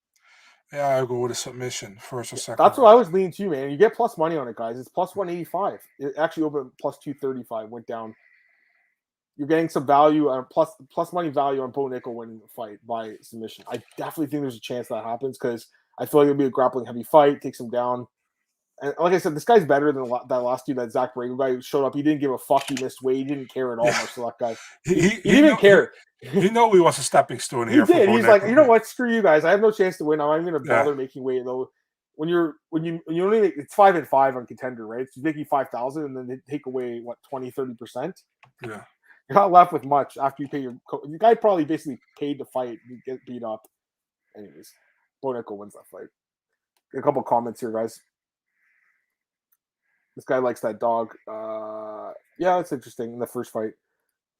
Yeah, I'll go with a submission, first or second. That's what I was leaning to, man. You get plus money on it, guys. It's plus 185. It actually opened plus 235, went down. You're getting some value, plus money value on Bo Nickel winning the fight by submission. I definitely think there's a chance that happens because I feel like it'll be a grappling heavy fight, takes him down. And like I said, this guy's better than that last dude, that Zach Borrego guy who showed up. He didn't give a fuck. He missed weight. He didn't care at all much for that guy. He didn't care. He knew he was a stepping stone here. He did. He's like, you know what? Screw you guys. I have no chance to win. I'm not even going to bother making weight though. When you only make, it's 5-5 on Contender, right? So you're making 5,000, and then they take away 20-30%. Yeah, you're not left with much after you pay your. The guy probably basically paid to fight and get beat up. Anyways, Bo Nickel wins that fight. A couple comments here, guys. This guy likes that dog. Yeah, that's interesting in the first fight.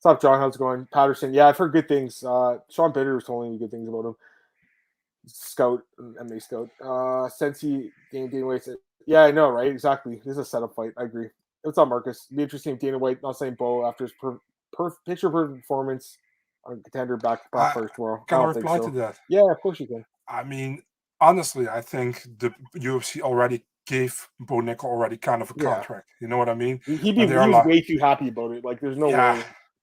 What's up, John? How's it going? Patterson. Yeah, I've heard good things. Sean Bitter was telling me good things about him. Scout, MMA Scout. Sensi, Dana White said, yeah, I know, right? Exactly. This is a setup fight. I agree. What's up, Marcus? It'd be interesting if Dana White, not saying Bo, after his picture performance on Contender back first tomorrow. Can I reply to that? Yeah, of course you can. I mean, honestly, I think the UFC already gave Bo Nickel already kind of a contract. You know what I mean? He was way too happy about it. There's no way.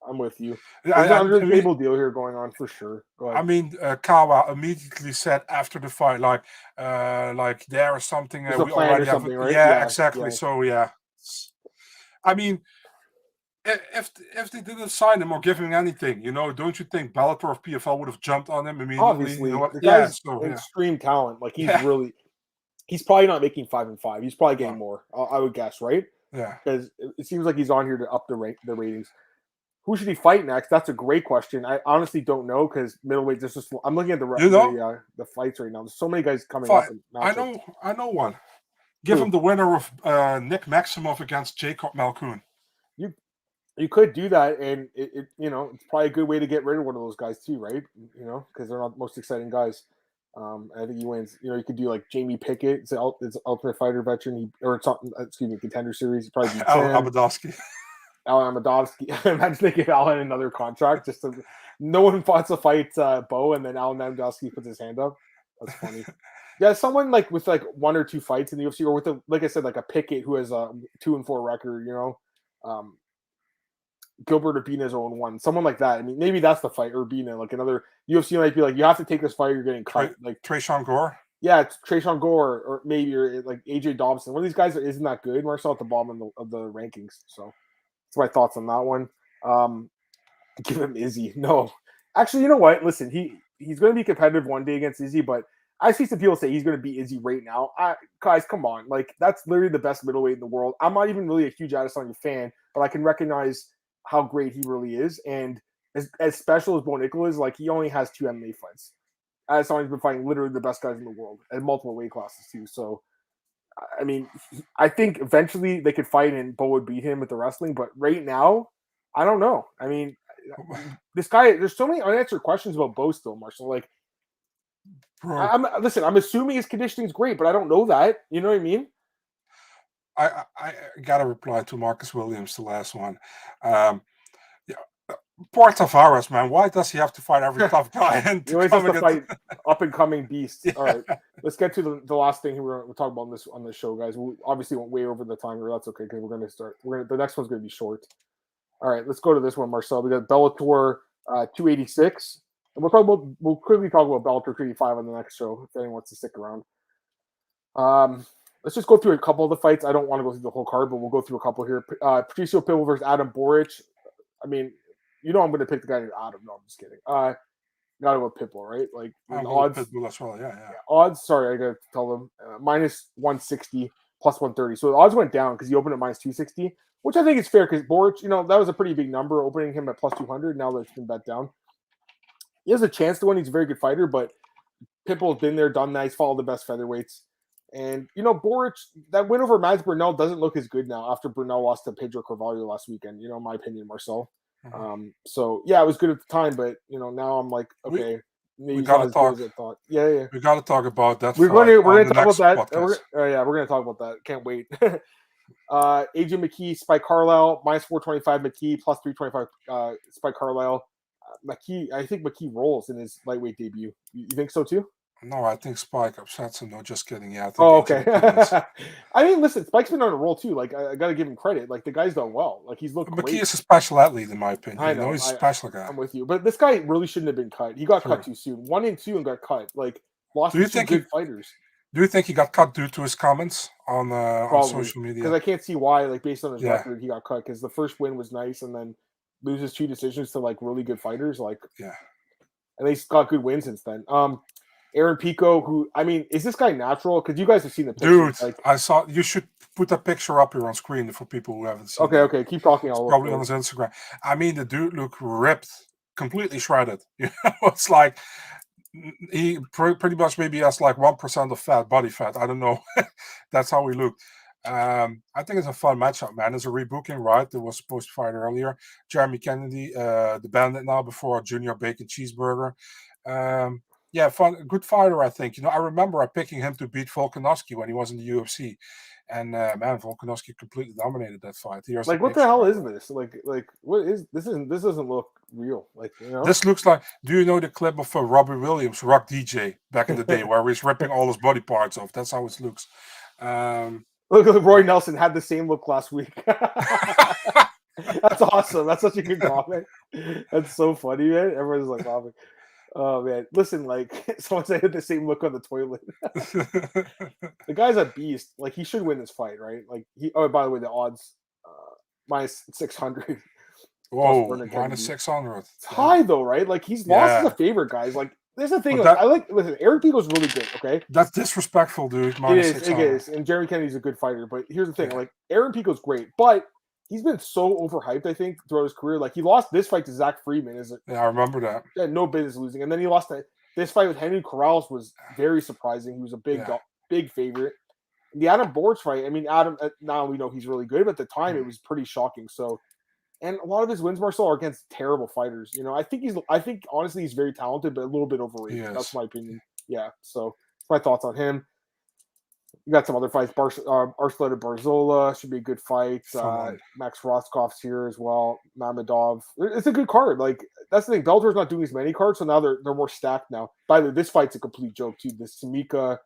I'm with you. There's an under-the-table deal here going on for sure. Go ahead. I mean, Kawa immediately said after the fight, there is something we already have. Right? Yeah, exactly. Yeah. So yeah, I mean, if they didn't sign him or give him anything, don't you think Bellator or PFL would have jumped on him immediately? Obviously, You know what? the Yeah, guy's so extreme talent. Like he's yeah, he's probably not making 5-5. He's probably getting no, more. I would guess, right? yeah. Because it seems like he's on here to up the ratings. Who should he fight next? That's a great question. I honestly don't know because middleweight. I'm looking at the fights right now. There's so many guys coming up. In I matchups. know one. Give him the winner of Nick Maximov against Jacob Malkoun. You could do that, and it's probably a good way to get rid of one of those guys too, right? Because they're not the most exciting guys. I think he wins. You could do like Jamie Pickett, it's Ultimate Fighter veteran, Contender Series. He probably beats him. Alan Amadovsky. Imagine they give Alan another contract. No one wants to fight Bo, and then Alan Amadovsky puts his hand up. That's funny. Yeah, someone like with like 1 or 2 fights in the UFC, or with like I said, like a Pickett who has a 2-4 record. Gilbert Urbina's 0-1. Someone like that. I mean, maybe that's the fight. Urbina, like another UFC might be like, you have to take this fight. You're getting cut. Like Tresean Gore. Yeah, it's Tresean Gore, or maybe like AJ Dobson. One of these guys isn't that good. Marcel at the bottom of the rankings. So that's my thoughts on that one. Give him Izzy. No, actually, you know what? Listen, he's going to be competitive one day against Izzy, but I see some people say he's going to beat Izzy right now. Guys, come on. Like, that's literally the best middleweight in the world. I'm not even really a huge Adesanya fan, but I can recognize how great he really is. And as special as Bo Nickel is, like, he only has 2 MMA fights. Adesanya's been fighting literally the best guys in the world at multiple weight classes, too. So, I mean, I think eventually they could fight and Bo would beat him with the wrestling. But right now, I don't know. I mean, this guy, there's so many unanswered questions about Bo still, Marshall. Like, I'm assuming his conditioning is great, but I don't know that. You know what I mean? I got to reply to Marcus Williams, the last one. Poor Tavares, man. Why does he have to fight every tough guy? He always has to fight up-and-coming beasts. Yeah. All right, let's get to the last thing we're talking about on this show, guys. We obviously went way over the time, but that's okay because we're going to start. The next one's going to be short. All right, let's go to this one, Marcel. We got Bellator 286. And we'll quickly talk about Bellator 385 on the next show if anyone wants to stick around. Let's just go through a couple of the fights. I don't want to go through the whole card, but we'll go through a couple here. Patricio Pitbull versus Adam Boric. I mean, I'm going to pick the guy named Adam. No, I'm just kidding. Gotta go with Pitbull, right? Like odds. Pitbull as well, yeah. Odds. Sorry, I gotta tell them minus 160, plus 130. So the odds went down because he opened at minus 260, which I think is fair because Boric, that was a pretty big number opening him at plus 200. Now that it's been bet down. He has a chance to win. He's a very good fighter, but Pitbull's been there, done that. He's followed the best featherweights. And, Boric, that win over Mads Burnell doesn't look as good now after Burnell lost to Pedro Carvalho last weekend, in my opinion, Marcel. Mm-hmm. So, yeah, it was good at the time, but, now I'm like, okay. We got to talk. Yeah. We got to talk about that. We're going to talk about that. We're going to talk about that. Can't wait. AJ McKee, Spike Carlisle, minus 425 McKee, plus 325 Spike Carlisle. McKee, I think McKee rolls in his lightweight debut. You think so too? No, I think Spike upsets him. No, just kidding. Yeah. Okay. I mean, listen, Spike's been on a roll too. Like, I got to give him credit. Like, the guy's done well. Like, he's looked great. McKee is a special athlete, in my opinion. I know. He's a special guy. I'm with you. But this guy really shouldn't have been cut. He got cut too soon. 1-2 and got cut. Like, lost to some good fighters. Do you think he got cut due to his comments on social media? Because I can't see why, like, based on his record, he got cut. Because the first win was nice, and then loses 2 decisions to, like, really good fighters. Like, yeah. And he's got good wins since then. Aaron Pico, who, I mean, is this guy natural? Because you guys have seen the picture. Dude, I saw, you should put that picture up here on screen for people who haven't seen it. Okay, keep talking. Probably on his Instagram. I mean, the dude looked ripped, completely shredded. It's like, he pretty much maybe has like 1% of fat, body fat. I don't know. That's how he looked. I think it's a fun matchup, man. It's a rebooking, right? It was supposed to fight earlier. Jeremy Kennedy, the bandit now before Junior Bacon Cheeseburger. Yeah, fun, good fighter, I think. I remember picking him to beat Volkanovski when he was in the UFC. And man, Volkanovski completely dominated that fight. Like, what the hell is this? Like, what is this? This doesn't look real. Like, this looks like. Do you know the clip of Robbie Williams, Rock DJ, back in the day, where he's ripping all his body parts off? That's how it looks. Look, Roy Nelson had the same look last week. That's awesome. That's such a good comment. That's so funny, man. Everyone's like laughing. Oh man, listen, like someone said, had the same look on the toilet. The guy's a beast. Like, he should win this fight, right? Like, he. Oh, by the way, the odds minus 600. Whoa, Bernard minus Kennedy. 600. It's high though, right? Like he's lost as a favorite, guys. Like this is the thing. Like, listen, Aaron Pico's really good. Okay, that's disrespectful, dude. Minus 600. It is, and Jeremy Kennedy's a good fighter. But here's the thing: like Aaron Pico's great, but he's been so overhyped. I think throughout his career, like he lost this fight to Zach Friedman. Yeah, I remember that. He had no business losing, and then he lost this fight with Henry Corrales was very surprising. He was a big favorite. The Adam Borch fight. I mean, Adam. Now we know he's really good, but at the time it was pretty shocking. So. And a lot of his wins, Marcel, are against terrible fighters. You know, I think honestly he's very talented, but a little bit overrated. Yes. That's my opinion. Yeah. So that's my thoughts on him. You got some other fights. Arceletta Barzola should be a good fight. Max Roscoff's here as well. Mamedov. It's a good card. Like that's the thing. Bellator's not doing as many cards, so now they're more stacked now. By the way, this fight's a complete joke too. This Samiko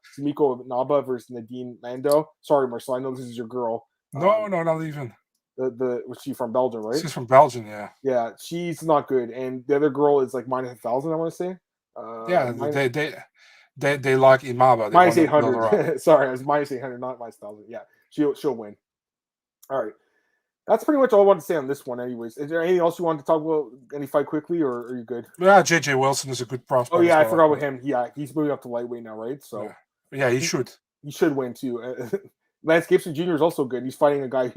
Naba versus Nadine Lando. Sorry, Marcel. I know this is your girl. No, not even. Was she from Belgium, right? She's from Belgium, yeah. Yeah, she's not good, and the other girl is like minus 1,000. I want to say. They like Imaba. Minus 800. Sorry, it was minus 800, not minus 1,000. Yeah, she'll win. All right, that's pretty much all I wanted to say on this one. Anyways, is there anything else you wanted to talk about? Any fight quickly, or are you good? Yeah, JJ Wilson is a good prospect. Oh yeah, I forgot about him. Yeah, he's moving up to lightweight now, right? So yeah, he should. He should win too. Lance Gibson Jr. is also good. He's fighting a guy.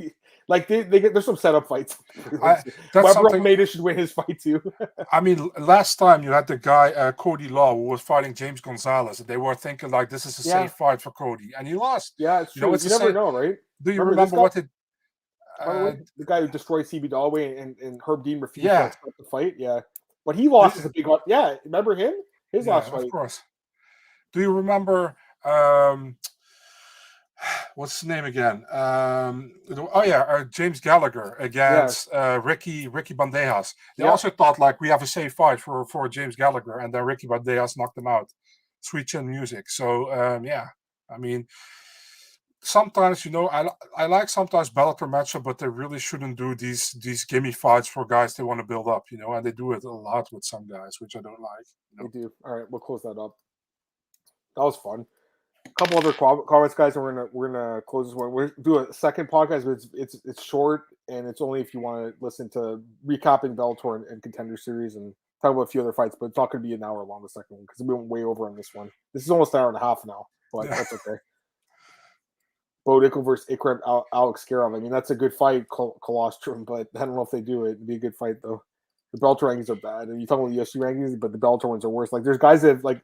There's some setup fights. Weber Maida should win his fight too. I mean, last time you had the guy Cody Law who was fighting James Gonzalez, and they were thinking like this is a safe fight for Cody, and he lost. Yeah, it's true. You never know, right? Do you remember what it? The guy who destroyed CB Dalloway and Herb Dean refused to start the fight. Yeah, but he lost as a big. Yeah, remember him? His last fight. Of course. Do you remember? What's his name again? James Gallagher against Ricky Bandejas. They also thought like we have a safe fight for James Gallagher, and then Ricky Bandejas knocked him out. Sweet chin music. So I mean, sometimes I like sometimes Bellator matchup, but they really shouldn't do these gimme fights for guys they want to build up, and they do it a lot with some guys, which I don't like. They do. All right, we'll close that up. That was fun. A couple other comments, guys, and we're gonna close this one. We're do a second podcast, but it's short, and it's only if you want to listen to recapping Bellator and Contender Series and talk about a few other fights. But it's not going to be an hour long, the second one, because we went way over on this one. This is almost an hour and a half now, but that's okay. Bo Nickel versus Ikram Alex Skarov. I mean, that's a good fight, Colostrum, but I don't know if they do it. It'd be a good fight though. The Bellator rankings are bad, and you talk about the UFC rankings, but the Bellator ones are worse. Like there's guys that like.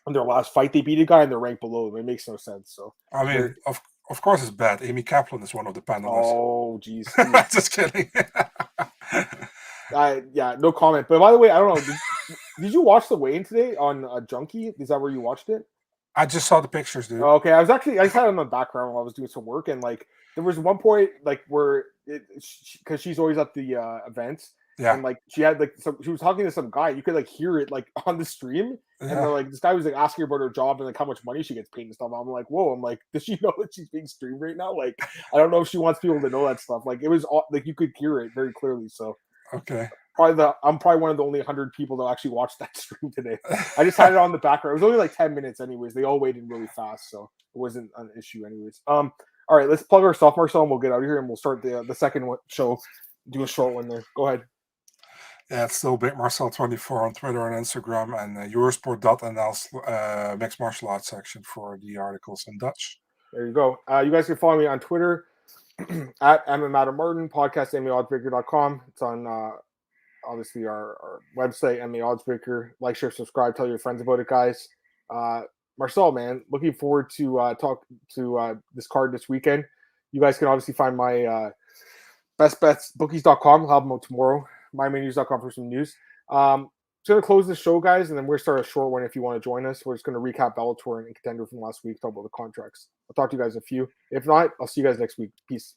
In their last fight, they beat a guy and they're ranked below them. It makes no sense. So I mean, of course, it's bad. Amy Kaplan is one of the panelists. Oh, geez. Just kidding. No comment. But by the way, I don't know. Did you watch the weigh-in today on Junkie? Is that where you watched it? I just saw the pictures, dude. Okay, I just had it on the background while I was doing some work, and like there was one point like where because she's always at the events. Yeah, and like she had she was talking to some guy. You could like hear it like on the stream, and they're like this guy was like asking her about her job and like how much money she gets paid and stuff. I'm like, whoa! I'm like, does she know that she's being streamed right now? Like, I don't know if she wants people to know that stuff. Like, it was like you could hear it very clearly. So okay, I'm probably one of the only 100 people that actually watched that stream today. I just had it on the background. It was only like 10 minutes, anyways. They all waited really fast, so it wasn't an issue, anyways. All right, let's plug our stuff, Marcel, and we'll get out of here and we'll start the second show. Do a short one there. Go ahead. Yeah, it's still Big Marcel24 on Twitter and Instagram, and Eurosport.nl mixed martial arts section for the articles in Dutch. There you go. You guys can follow me on Twitter at MMAOB podcast, MMAOddsbreaker.com. It's on obviously our website, MMAOddsbreaker. Like, share, subscribe, tell your friends about it, guys. Marcel, man, looking forward to talk to this card this weekend. You guys can obviously find my best bets bookies.com. I'll have them out tomorrow. MyMainnews.com for some news. Just going to close the show, guys, and then we're going to start a short one if you want to join us. We're just going to recap Bellator and Contender from last week, talk about the contracts. I'll talk to you guys in a few. If not, I'll see you guys next week. Peace.